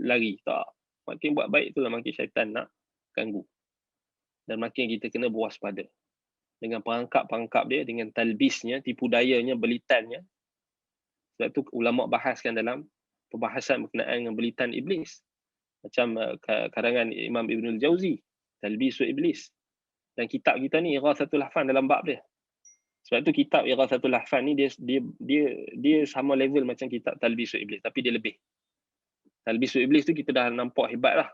lari. Tak. Makin buat baik itulah makin syaitan nak ganggu. Dan makin kita kena berwaspada. Dengan perangkap-perangkap dia, dengan talbisnya, tipu dayanya, belitannya. Sebab tu ulama bahaskan dalam perbahasan berkenaan dengan belitan iblis. Macam karangan Imam Ibnul Jauzi, Talbisul Iblis. Dan kitab kita ni Ighathatul Lahfan dalam bab dia. Sebab tu kitab Ighathatul Lahfan ni dia sama level macam kitab Talbisul Iblis, tapi dia lebih. Talbisul Iblis tu kita dah nampak hebat lah.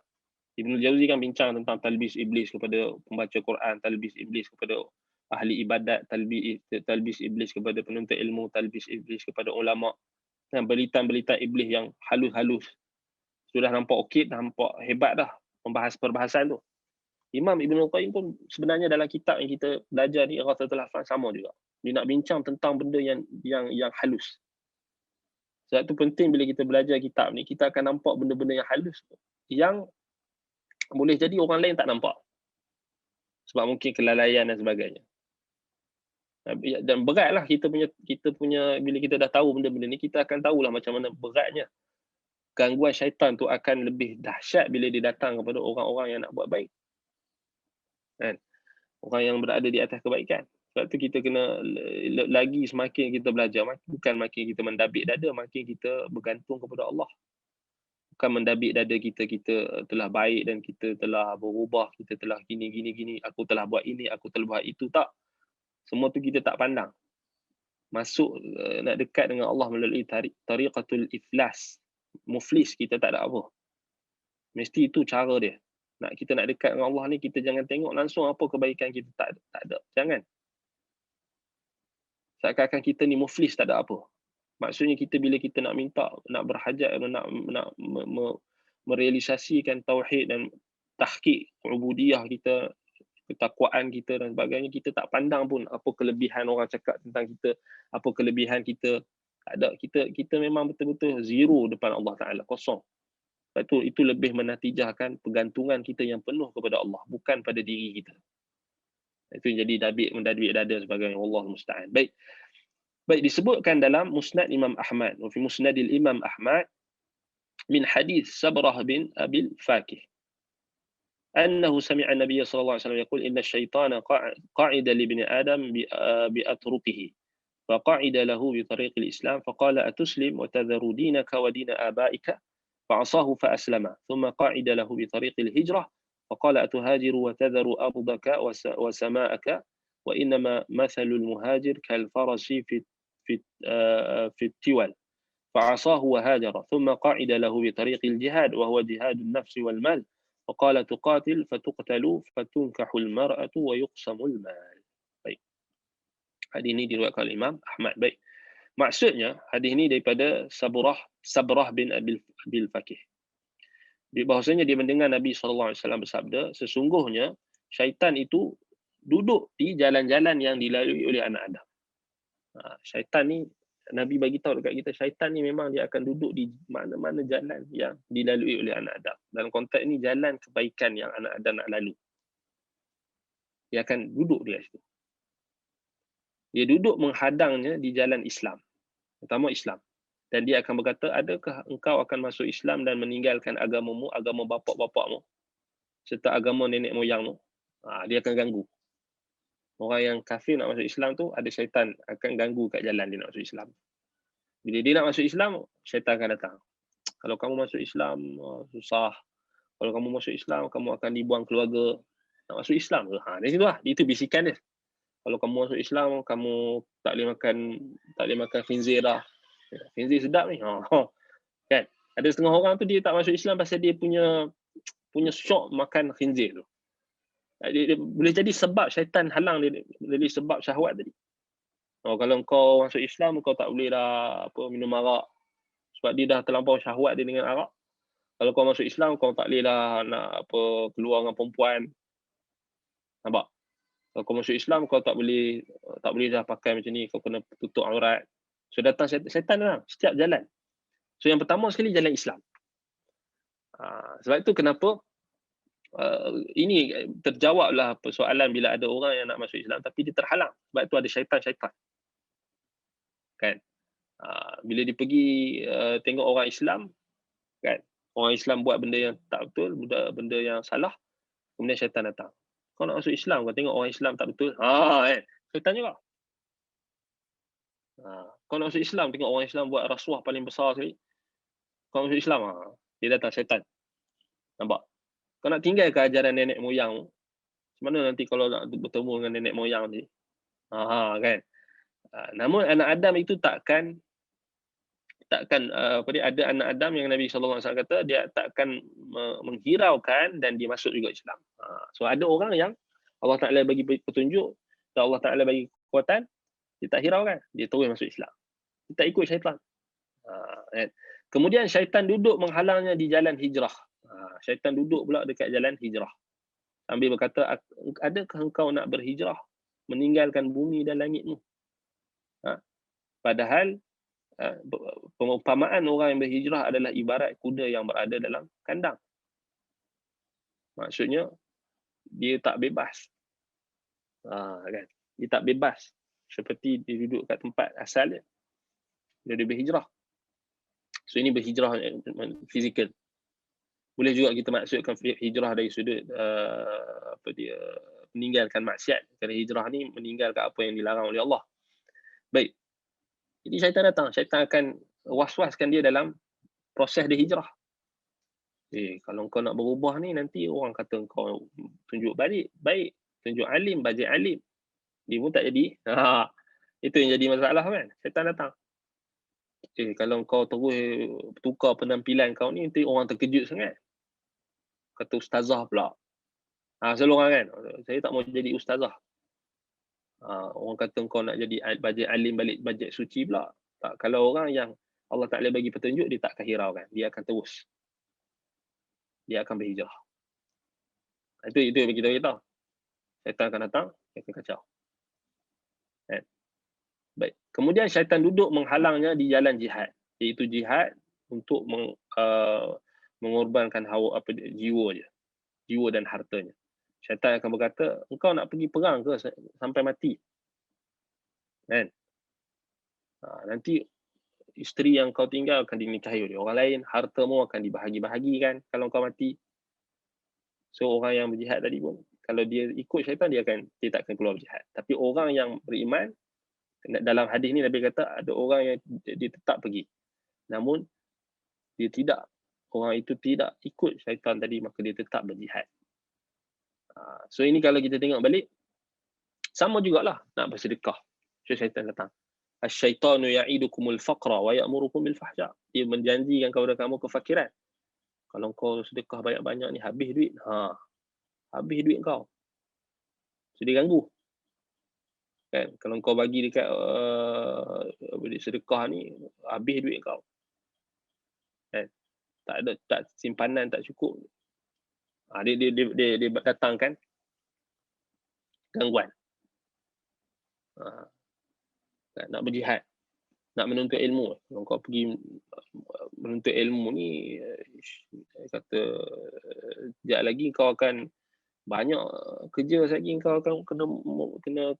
Ibnul Jauzi kan bincang tentang talbis iblis kepada pembaca Quran, talbis iblis kepada ahli ibadat, talbis iblis kepada penuntut ilmu, talbis iblis kepada ulama, dan belitan-belitan iblis yang halus-halus. Sudah nampak okey, nampak hebat dah membahas perbahasan tu. Imam Ibnul Qayyim pun sebenarnya dalam kitab yang kita belajar ni, Ighathatul Lahfan, sama juga. Dia nak bincang tentang benda yang halus. Sebab tu penting bila kita belajar kitab ni, kita akan nampak benda-benda yang halus yang boleh jadi orang lain tak nampak. Sebab mungkin kelalaian dan sebagainya. Dan beratlah kita punya bila kita dah tahu benda-benda ni, kita akan tahulah macam mana beratnya. Gangguan syaitan tu akan lebih dahsyat bila dia datang kepada orang-orang yang nak buat baik. Kan? Orang yang berada di atas kebaikan. Sebab tu kita kena lagi semakin kita belajar, bukan makin kita mendabik dada, makin kita bergantung kepada Allah. Bukan mendabik dada kita telah baik dan kita telah berubah, kita telah gini, aku telah buat ini, aku telah buat itu. Tak. Semua tu kita tak pandang. Masuk nak dekat dengan Allah melalui tariqatul iflas. Muflis kita tak ada apa. Mesti itu cara dia. Kita nak dekat dengan Allah ni, kita jangan tengok langsung apa kebaikan kita, tak ada. Jangan. Seakan-akan kita ni muflis, tak ada apa. Maksudnya kita bila kita nak minta, nak berhajat, nak merealisasikan tauhid dan tahqiq ubudiyah kita, ketakwaan kita dan sebagainya, kita tak pandang pun apa kelebihan orang cakap tentang kita, apa kelebihan kita. Tak ada. Kita memang betul-betul zero depan Allah Ta'ala, kosong. Sebab tu itu lebih menatijahkan pergantungan kita yang penuh kepada Allah, bukan pada diri kita. Itu jadi mendabik dada sebagainya. Wallahu musta'an. Baik, disebutkan dalam Musnad Imam Ahmad, wa fi Musnadil Imam Ahmad min hadis Sabrah bin Abil Fakih, annahu sami'a an-nabiy sallallahu alaihi wasallam yaqul inna asy-syaitana qa'ida li ibni Adam bi atruqihi fa qa'ida lahu bi tariqil Islam fa qala atuslim wa tadharu dinaka wa din abaika fa 'asahu fa aslama thumma qa'ida lahu bi tariqil hijrah fa qala atuhajiru wa tadharu ardaka wa sama'aka wa innama mathalul muhajir kal farasi في التول فعصاه وهاجر ثم قعد له بطريق الجهاد وهو جهاد النفس والمال فقال تقاتل فتقتل فتنكح المرأة ويقسم المال. Baik. Hadis ini diriwayatkan oleh Imam Ahmad. Baik. Maksudnya hadis ini daripada Sabrah bin Abil Fakih. Bahawasanya dia mendengar Nabi SAW bersabda, sesungguhnya syaitan itu duduk di jalan-jalan yang dilalui oleh anak Adam. Syaitan ni Nabi bagi tahu dekat kita, syaitan ni memang dia akan duduk di mana-mana jalan yang dilalui oleh anak Adam. Dalam konteks ni jalan kebaikan yang anak Adam nak lalu. Dia akan duduk di situ. Dia duduk menghadangnya di jalan Islam, terutama Islam. Dan dia akan berkata, adakah engkau akan masuk Islam dan meninggalkan agamamu, agama bapak-bapakmu, serta agama nenek moyangmu? Dia akan ganggu. Orang yang kafir nak masuk Islam tu, ada syaitan akan ganggu kat jalan dia nak masuk Islam. Bila dia nak masuk Islam, syaitan akan datang. Kalau kamu masuk Islam, susah. Kalau kamu masuk Islam, kamu akan dibuang keluarga. Nak masuk Islam ke? Dari situ lah. Itu bisikan dia. Kalau kamu masuk Islam, kamu tak boleh makan khinzir dah. Khinzir sedap ni. Kan? Ada setengah orang tu dia tak masuk Islam pasal dia punya syok makan khinzir tu. Dia boleh jadi sebab syaitan halang dia, jadi sebab syahwat tadi. Kalau kau masuk Islam, kau tak boleh dah minum arak. Sebab dia dah terlampau syahwat dia dengan arak. Kalau kau masuk Islam, kau tak boleh dah nak keluar dengan perempuan. Nampak? Kalau kau masuk Islam, kau tak boleh dah pakai macam ni, kau kena tutup aurat. So datang syaitan lah, setiap jalan. So yang pertama sekali jalan Islam. Sebab itu kenapa ini terjawablah persoalan bila ada orang yang nak masuk Islam tapi dia terhalang. Sebab itu ada syaitan-syaitan. Kan? Bila dia pergi tengok orang Islam, kan? Orang Islam buat benda yang tak betul, benda yang salah, kemudian syaitan datang. Kau nak masuk Islam, kau tengok orang Islam tak betul. Syaitan juga. Kau nak masuk Islam, tengok orang Islam buat rasuah paling besar sekali. Kau masuk Islam, dia datang syaitan. Nampak? Kau nak tinggal ke ajaran nenek moyang, macam mana nanti kalau nak bertemu dengan nenek moyang ni? Kan? Namun anak Adam itu takkan ada anak Adam yang Nabi SAW kata dia takkan menghiraukan dan dia masuk juga Islam. So ada orang yang Allah Ta'ala bagi petunjuk dan Allah Ta'ala bagi kekuatan, dia tak hiraukan, dia terus masuk Islam. Dia tak ikut syaitan. Kemudian syaitan duduk menghalangnya di jalan hijrah. Syaitan duduk pula dekat jalan hijrah. Sambil berkata, adakah engkau nak berhijrah, meninggalkan bumi dan langitmu? Padahal perumpamaan orang yang berhijrah adalah ibarat kuda yang berada dalam kandang. Maksudnya dia tak bebas. Kan? Dia tak bebas seperti dia duduk kat tempat asal dia. Dia berhijrah. So ini berhijrah fizikal. Boleh juga kita maksudkan hijrah dari sudut meninggalkan maksiat. Kerana hijrah ni meninggalkan apa yang dilarang oleh Allah. Baik. Jadi syaitan datang. Syaitan akan was-waskan dia dalam proses dia hijrah. Kalau kau nak berubah ni, nanti orang kata kau tunjuk balik, baik. Tunjuk alim, bajik alim. Dia pun tak jadi. Itu yang jadi masalah kan. Syaitan datang. Kalau kau terus tukar penampilan kau ni, nanti orang terkejut sangat. Kata ustazah pula. Selalu orang kan, saya tak mau jadi ustazah. Orang kata kau nak jadi bajik alim balik bajik suci pula. Tak, kalau orang yang Allah Ta'ala bagi petunjuk, dia tak akan hiraukan. Dia akan terus. Dia akan berhijrah. Itu yang kita tahu. Syaitan akan datang, dia akan kacau. Baik. Kemudian syaitan duduk menghalangnya di jalan jihad. Iaitu jihad untuk mengorbankan jiwa dia. Jiwa dan hartanya. Syaitan akan berkata, engkau nak pergi perang ke sampai mati? Kan? Nanti isteri yang kau tinggal akan dinikahi oleh orang lain, hartamu akan dibahagi-bahagikan kalau kau mati. So orang yang berjihad tadi pun, kalau dia ikut syaitan, dia tak akan keluar berjihad. Tapi orang yang beriman, dalam hadis ni Nabi kata ada orang yang dia tetap pergi. Namun orang itu tidak ikut syaitan tadi, maka dia tetap berjihad. So ini kalau kita tengok balik, sama jugalah nak bersedekah. So syaitan datang. Asy-syaitanu ya'idukumul faqra wa ya'murukum bil fahsya. Dia menjanjikan kepada kamu kefakiran. Kalau kau sedekah banyak-banyak ni, habis duit. Habis duit kau. So dia ganggu. Kan? Kalau kau bagi dekat sedekah ni, habis duit kau. Kan? Tak simpanan tak cukup. Dia datangkan gangguan. Nak berjihad. nak menuntut ilmu. Kalau kau pergi menuntut ilmu ni, kata sekejap lagi kau akan banyak kerja lagi, kau akan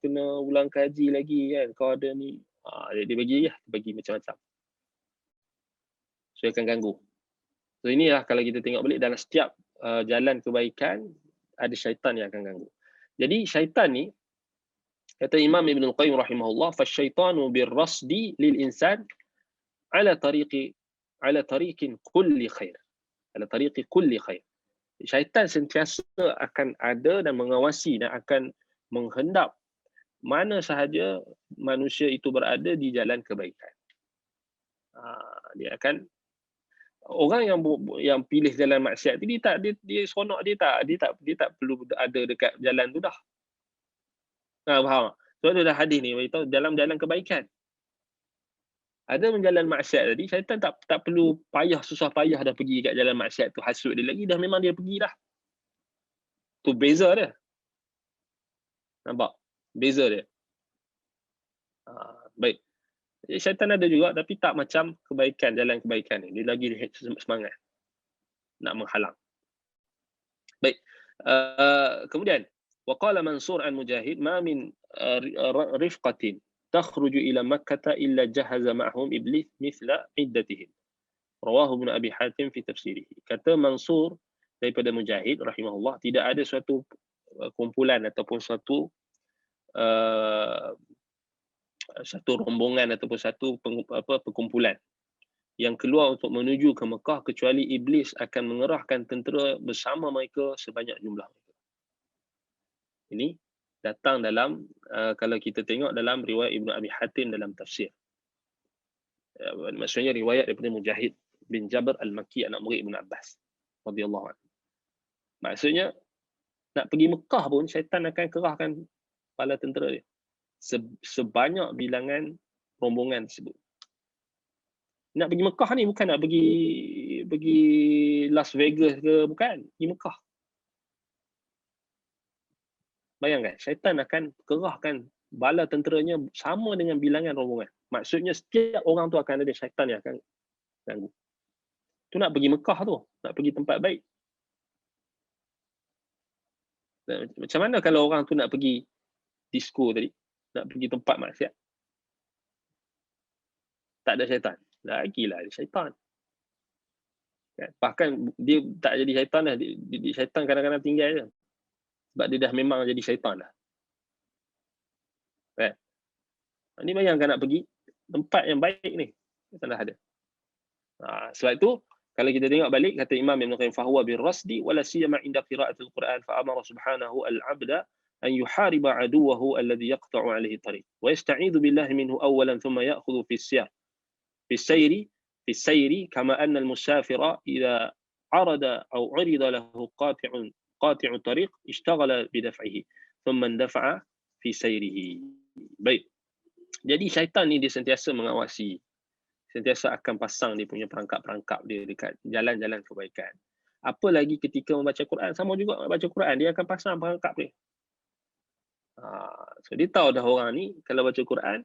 kena ulang kaji lagi kan. Kau ada ni, dia bagi macam-macam. So akan ganggu. So inilah kalau kita tengok balik dalam setiap jalan kebaikan ada syaitan yang akan ganggu. Jadi syaitan ni, kata Imam Ibn Al-Qayyim rahimahullah, fasyaitanu birrasdi lil insan ala tariqin kulli khair. Ala tariqi kulli khair. Syaitan sentiasa akan ada dan mengawasi dan akan menghendap mana sahaja manusia itu berada di jalan kebaikan. Dia akan, orang yang pilih jalan maksiat tu dia seronok, dia tak perlu ada dekat jalan tu dah. Faham tak? Sebab tu dah hadis ni beritahu dalam jalan kebaikan. Ada menjalan maksiat tadi, syaitan tak perlu susah payah dah pergi kat jalan maksiat tu, hasut dia lagi, dah memang dia pergi dah. Tu beza dia. Nampak? Beza dia. Baik. Syaitan ada juga tapi tak macam kebaikan, jalan kebaikan ni. Dia lagi semangat nak menghalang. Baik. Kemudian waqala Mansur an Mujahid, ma min rifqatin takhruju ila Makkah illa jahaza ma'hum iblis mithla iddatihim. Rawahu Ibn Abi Hatim fi tafsirihi. Kata Mansur daripada Mujahid rahimahullah, tidak ada suatu kumpulan ataupun satu rombongan ataupun satu perkumpulan yang keluar untuk menuju ke Mekah kecuali iblis akan mengerahkan tentera bersama mereka sebanyak jumlah mereka. Ini datang dalam kalau kita tengok dalam riwayat Ibn Abi Hatim dalam tafsir. Maksudnya riwayat daripada Mujahid bin Jabr al-Makki, anak murid Ibn Abbas radhiyallahu anhu. Maksudnya nak pergi Mekah pun syaitan akan kerahkan kepala tentera dia sebanyak bilangan rombongan tersebut. Nak pergi Mekah ni bukan nak pergi Las Vegas ke, bukan, pergi Mekah. Bayangkan, syaitan akan kerahkan bala tenteranya sama dengan bilangan rombongan. Maksudnya setiap orang tu akan ada syaitan yang akan ganggu. Tu nak pergi Mekah tu, nak pergi tempat baik. Macam mana kalau orang tu nak pergi disco tadi, nak pergi tempat maksiat? Tak ada syaitan. Lagilah ada syaitan. Bahkan dia tak jadi syaitan dah. Syaitan kadang-kadang tinggal je. Sebab dia dah memang jadi syaitan dah. Ni bayangkan nak pergi tempat yang baik ni. Syaitan dah ada. Sebab itu, kalau kita tengok balik, kata Imam Ibn Qayyim, fahuwa birrasdi wala siyama inda qira'atil Quran fa'amara subhanahu al-'abda an yuhariba 'aduwahu alladhi yaqta'u 'alayhi tariq wa yasta'idhu billahi minhu awwalan thumma ya'khudhu fi as-sayri kama anna al-musafira idha 'arada aw 'urida lahu qati'u tariq ishtaghala bidaf'ihi thumma indafa'a fi sayrihi. Baik. Jadi syaitan ni dia sentiasa mengawasi, sentiasa akan pasang dia punya perangkap-perangkap dia dekat jalan-jalan kebaikan. Apa lagi ketika membaca Quran, sama juga baca Quran, dia akan pasang perangkap dia. So dia tahu dah orang ni, kalau baca Quran,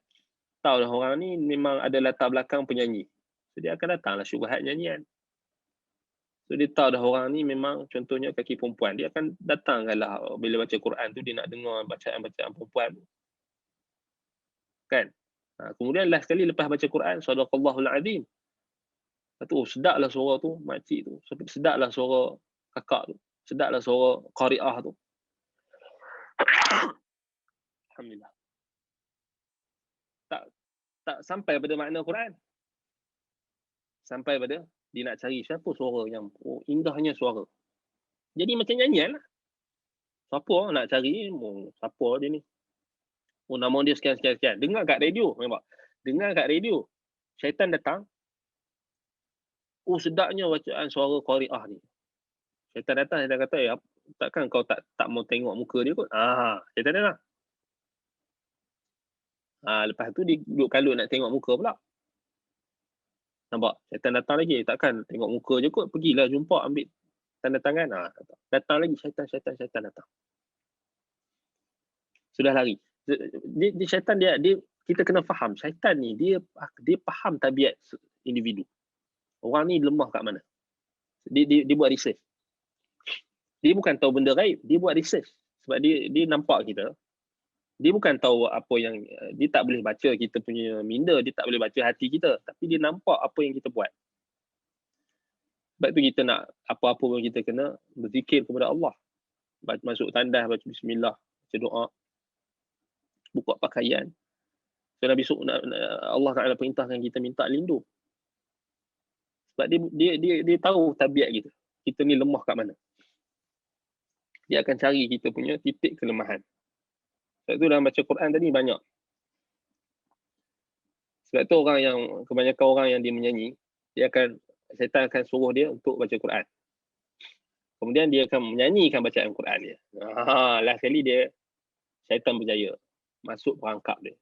tahu dah orang ni memang ada latar belakang penyanyi. So dia akan datanglah syubhat nyanyian. So dia tahu dah orang ni memang contohnya kaki perempuan, dia akan datanglah bila baca Quran tu, dia nak dengar bacaan-bacaan perempuan. Kan? Kemudian last sekali lepas baca Quran, sadaqallahul azim. Sedaplah suara tu, makcik tu. Sedaplah suara kakak tu. Sedaplah suara qari'ah tu. Alhamdulillah. Tak sampai pada makna Quran. Sampai pada dia nak cari siapa suara yang indahnya suara. Jadi macam nyanyian lah. Siapa nak cari, siapa dia ni? Nama dia sekian. Dengar kat radio. Nampak? Dengar kat radio. Syaitan datang. Sedapnya bacaan suara qari'ah ni. Syaitan datang, syaitan kata, takkan kau tak mau tengok muka dia kot? Syaitan datang. Lepas tu dia duduk kalut nak tengok muka pula. Nampak? Syaitan datang lagi. Takkan tengok muka je kot. Pergilah jumpa, ambil tanda tangan. Datang lagi syaitan datang. Sudah lari. Syaitan dia kita kena faham syaitan ni dia faham tabiat individu. Orang ni lemah kat mana. Dia buat research. Dia bukan tahu benda gaib, dia buat research. Sebab dia nampak kita. Dia bukan tahu apa yang, dia tak boleh baca kita punya minda, dia tak boleh baca hati kita. Tapi dia nampak apa yang kita buat. Sebab tu kita nak apa-apa pun kita kena berzikir kepada Allah. Masuk tandas, baca bismillah, baca doa, buka pakaian. So Nabi Allah Ta'ala perintahkan kita minta lindung. Sebab dia tahu tabiat kita. Kita ni lemah kat mana. Dia akan cari kita punya titik kelemahan. Sebab tu dalam baca Quran tadi banyak. Sebab tu kebanyakan orang yang dia menyanyi, syaitan akan suruh dia untuk baca Quran. Kemudian dia akan menyanyikan bacaan Quran dia. Last kali syaitan berjaya masuk perangkap dia.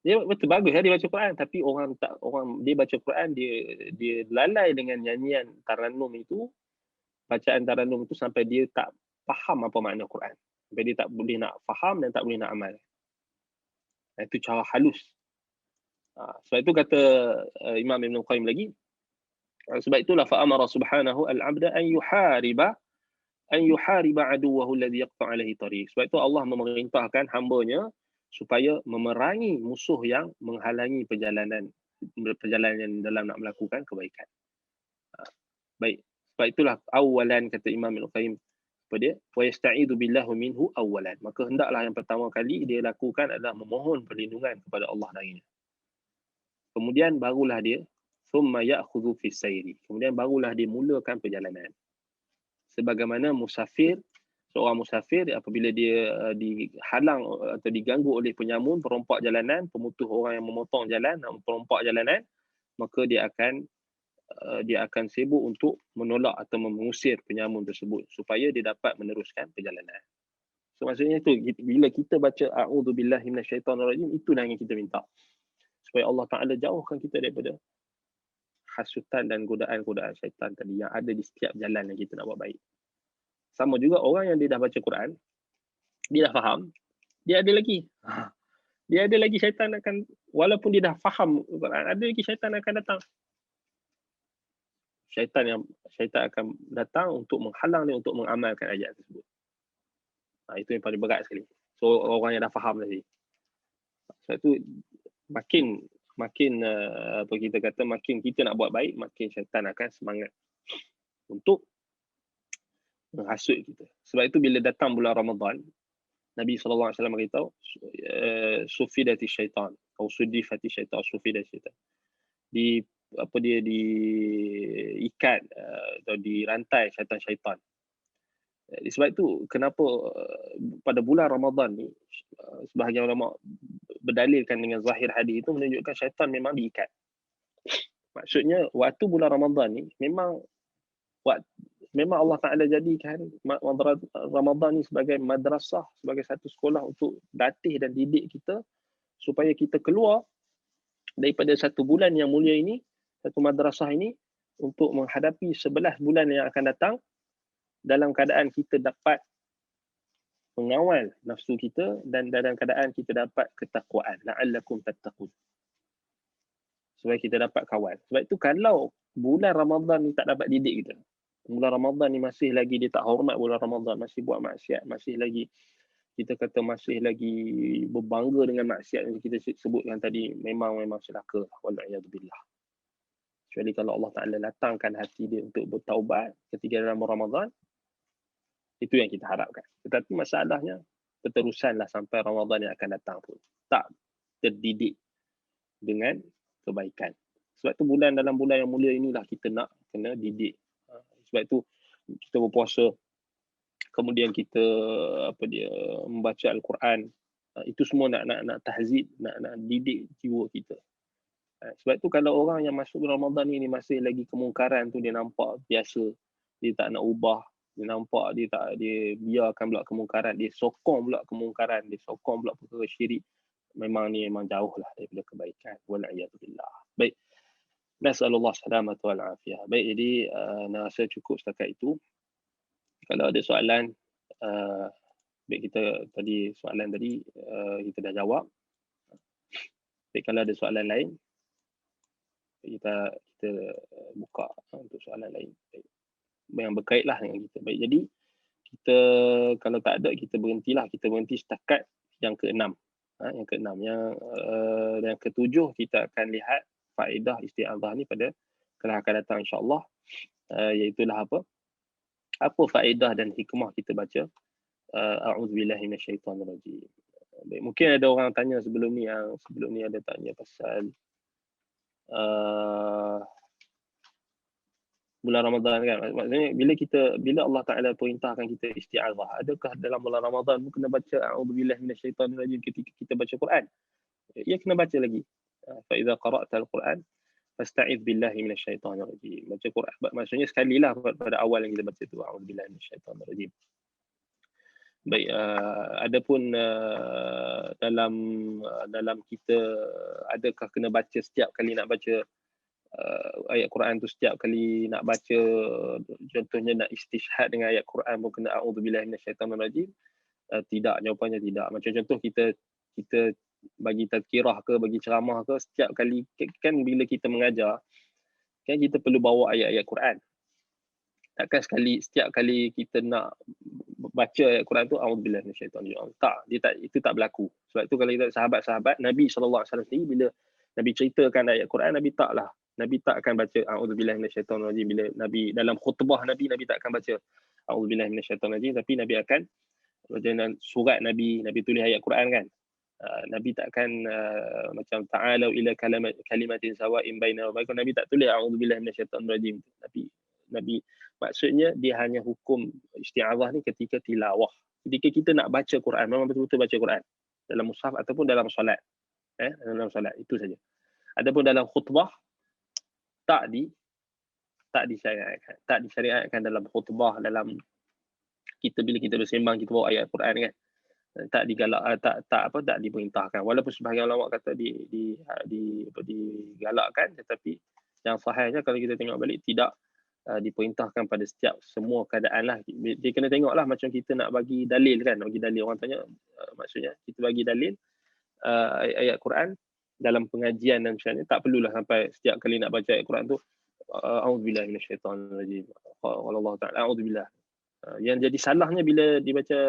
Dia betul bagus dia baca Quran, tapi dia baca Quran, dia lalai dengan nyanyian tarannum itu, bacaan tarannum itu sampai dia tak faham apa makna Quran. Sampai dia tak boleh nak faham dan tak boleh nak amal. Itu cara halus. Sebab itu kata Imam Ibn Qayyim lagi, sebab itulah fa'amara subhanahu al-'abda an yuhariba aduwahu alladhi yaqta' alaihi tariq. Sebab itu Allah memerintahkan hamba-Nya supaya memerangi musuh yang menghalangi perjalanan dalam nak melakukan kebaikan. Baik. Sebab itulah awalan kata Imam Ibn Qayyim kepada dia, wa yasta'idu billahu minhu awalan. Maka hendaklah yang pertama kali dia lakukan adalah memohon perlindungan kepada Allah darinya. Kemudian barulah dia thumma ya'khudhu fi sayri. Kemudian barulah dia mulakan perjalanan. Sebagaimana seorang musafir apabila dia dihalang atau diganggu oleh penyamun, perompak jalanan, pemutus orang yang memotong jalan, perompak jalanan, maka dia akan sibuk untuk menolak atau mengusir penyamun tersebut supaya dia dapat meneruskan perjalanan. So maksudnya itu, bila kita baca a'udzubillahi minasyaitonirrajim, itu yang kita minta. Supaya Allah Ta'ala jauhkan kita daripada hasutan dan godaan-godaan syaitan tadi yang ada di setiap jalan yang kita nak buat baik. Sama juga orang yang dia dah baca Quran, dia dah faham, dia ada lagi syaitan akan, walaupun dia dah faham Quran, ada lagi syaitan akan datang. Syaitan akan datang untuk menghalang dia untuk mengamalkan ayat tersebut. Itu yang paling berat sekali. So orang yang dah faham tadi. Sebab tu makin apa kita kata, makin kita nak buat baik, makin syaitan akan semangat untuk menghasut kita. Sebab itu bila datang bulan Ramadan, Nabi SAW beritahu, sufidati syaitan atau sudifati syaitan, sufidati syaitan. Diikat atau dirantai syaitan-syaitan. Sebab itu kenapa pada bulan Ramadan ni sebahagian ulama berdalilkan dengan zahir hadis itu menunjukkan syaitan memang diikat. Maksudnya waktu bulan Ramadan ni memang Allah Ta'ala jadikan Ramadan ni sebagai madrasah, sebagai satu sekolah untuk latih dan didik kita supaya kita keluar daripada satu bulan yang mulia ini, satu madrasah ini, untuk menghadapi 11 bulan yang akan datang dalam keadaan kita dapat mengawal nafsu kita dan dalam keadaan kita dapat ketakwaan. La'allakum tattaqun. Supaya kita dapat kawal. Sebab itu kalau bulan Ramadan ni tak dapat didik kita, bulan Ramadan ni masih lagi dia tak hormat bulan Ramadan, masih buat maksiat, masih lagi kita kata masih lagi berbangga dengan maksiat yang kita sebutkan tadi, memang celaka. Wal'iyadzubillah. Kecuali kalau Allah Ta'ala datangkan hati dia untuk bertaubat ketika dalam Ramadan, itu yang kita harapkan. Tetapi masalahnya, keterusanlah sampai Ramadan yang akan datang pun tak terdidik dengan kebaikan. Sebab tu dalam bulan yang mulia inilah kita nak kena didik. Sebab tu kita berpuasa, kemudian kita membaca Al-Quran, itu semua nak tahzib, nak didik jiwa kita. Sebab tu kalau orang yang masuk Ramadan ni masih lagi kemungkaran tu, dia nampak biasa, dia tak nak ubah, dia nampak dia biarkan pula kemungkaran, dia sokong pula kemungkaran, dia sokong pula perkara syirik, memang jauh lah daripada kebaikan. Wal'iyadzubillah. Baik, nasallallahu salamata wal afiyah. Baik, jadi nak rasa cukup setakat itu. Kalau ada soalan, baik, kita tadi soalan tadi kita dah jawab. Baik, kalau ada soalan lain, kita buka untuk soalan lain. Baik. Yang berkaitlah dengan kita. Baik, jadi kita kalau tak ada, kita berhentilah. Kita berhenti setakat yang ke-6. Yang ke-6. Yang ke-7 kita akan lihat faedah isti'adzah ni pada kelas akan datang, insya-Allah. Iaitulah apa faedah dan hikmah kita baca a'udzubillahi minasyaitonirrajim. Baik, mungkin ada orang tanya sebelum ni ada tanya pasal bulan Ramadan kan. Maksudnya bila Allah Taala perintahkan kita isti'adzah, adakah dalam bulan Ramadan pun kena baca a'udzubillahi minasyaitonirrajim ketika kita baca Quran? Ya, kena baca lagi. Fa idza qara'tal Quran fasta'iz billahi minasyaitonirrajim. Baca Quran maksudnya sekalilah pada awal yang kita baca tu a'udzubillahi minasyaitonirrajim. Baik, adapun dalam kita adakah kena baca setiap kali nak baca ayat Quran tu, setiap kali nak baca, contohnya nak istishhad dengan ayat Quran pun kena a'udzubillahi minasyaitonirrajim? Tidak, jawapannya tidak. Macam contoh kita bagi tazkirah ke, bagi ceramah ke, setiap kali kan bila kita mengajar kan kita perlu bawa ayat-ayat Quran. Takkan setiap kali kita nak baca ayat Quran tu a'udzubillahi minasyaitonirrajim. Tak, itu tak berlaku. Sebab tu kalau kita sahabat-sahabat Nabi sallallahu alaihi wasallam sendiri, bila Nabi ceritakan ayat Quran, Nabi tak akan baca a'udzubillahi minasyaitonirrajim. Bila Nabi dalam khutbah Nabi tak akan baca a'udzubillahi minasyaitonirrajim, tapi Nabi akan baca surat Nabi tulis ayat Quran kan. Nabi takkan macam ta'alau ila kalimatin sawa'in baina wa bainakum. Nabi tak tulis a'udzubillahi minasyaitonirrajim. Nabi maksudnya dia hanya hukum isti'adzah ni ketika tilawah. Ketika kita nak baca Quran, memang betul-betul baca Quran dalam mushaf ataupun dalam solat. Dalam solat itu saja. Adapun dalam khutbah tak disyariatkan dalam khutbah, dalam bila kita bersembang kita bawa ayat Quran kan. Tak diperintahkan. Walaupun sebahagian ulama kata digalakkan, tetapi yang sahihnya kalau kita tengok balik tidak diperintahkan pada semua keadaan lah. Dia kena tengoklah macam kita nak bagi dalil kan. Orang tanya maksudnya kita bagi dalil ayat Quran dalam pengajian dan macam ni, tak perlulah sampai setiap kali nak baca ayat Quran tu a'udzubillahi minasyaitonirrajim. Wallahu ta'ala a'udzubillah. Yang jadi salahnya bila dibaca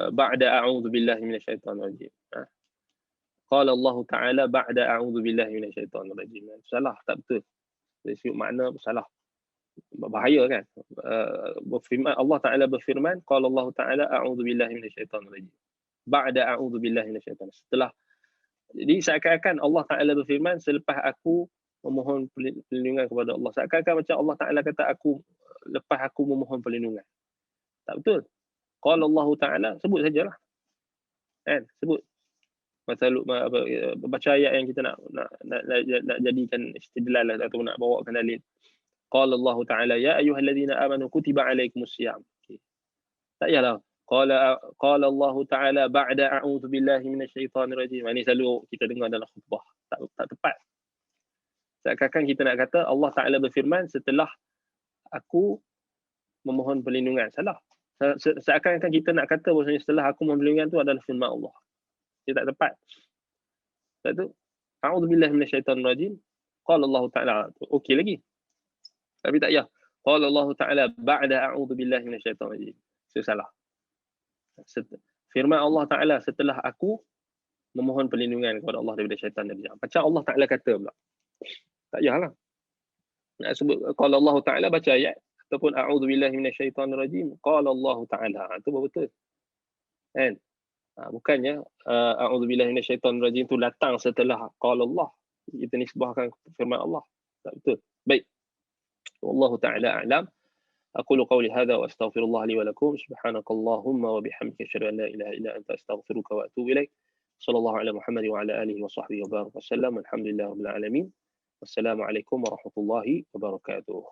ba'da a'udzubillahi minasyaitonirrajim. Qala Allah Ta'ala ba'da a'udzubillahi minasyaitonirrajim. Salah, tak betul. Dari segi makna salah. Bahaya kan? Allah Ta'ala berfirman, qala Allah Ta'ala a'udzubillahi minasyaitonirrajim. Ba'da a'udzubillahi minasyaitonirrajim. Setelah, jadi seakan-akan Allah Ta'ala berfirman selepas aku memohon perlindungan kepada Allah. Seakan-akan macam Allah Ta'ala kata lepas aku memohon perlindungan. Tak betul. Qala Allah Ta'ala, sebut sajalah. Kan? Sebut. Baca ayat yang kita nak jadikan istidlal atau nak bawakan dalil. Qala Allah Ta'ala ya ayyuhallazina amanu kutiba alaikumusiyam. Tak yalah. Qala Allah Ta'ala ba'da a'udzubillahi minasyaitonirrajim. Ini selalu kita dengar dalam khutbah. Tak tepat. Seakan-akan kita nak kata Allah Ta'ala berfirman setelah aku memohon perlindungan. Salah. Seakan-akan kita nak kata bahawasanya setelah aku memohon perlindungan itu adalah firman Allah. Dia tak tepat. Sebab tu a'udzubillahi minasyaitonirrajim. Qala Allah Ta'ala. Okey lagi. Tapi tak ya. Qala Allah Ta'ala ba'da a'udzubillahi minasyaitonirrajim. Itu salah. Firman Allah Ta'ala setelah aku memohon perlindungan kepada Allah daripada syaitan dan jin. Macam Allah Ta'ala kata pula. Tak yalah. Nak sebut qala Allah Ta'ala baca ayat ataupun a'udzubillahi minasyaitonirrajim. Qala Allah Ta'ala. Itu betul. Kan? Bukannya a'udzubillahi minasyaitonirrajim itu datang setelah qala Allah. Kita nisbahkan firman Allah. Tak betul. Baik. Wallahu ta'ala a'lam. Aqulu qawli hadha wa astaghfirullah li wa lakum. Subhanakallahumma wa bihamdika asyhadu an la ilaha illa anta astaghfiruka wa atubu ilaik. Sallallahu ala Muhammad wa ala alihi wa sahbihi wa baraka wasallam. Alhamdulillah rabbil alamin. Wassalamu alaikum warahmatullahi wabarakatuh.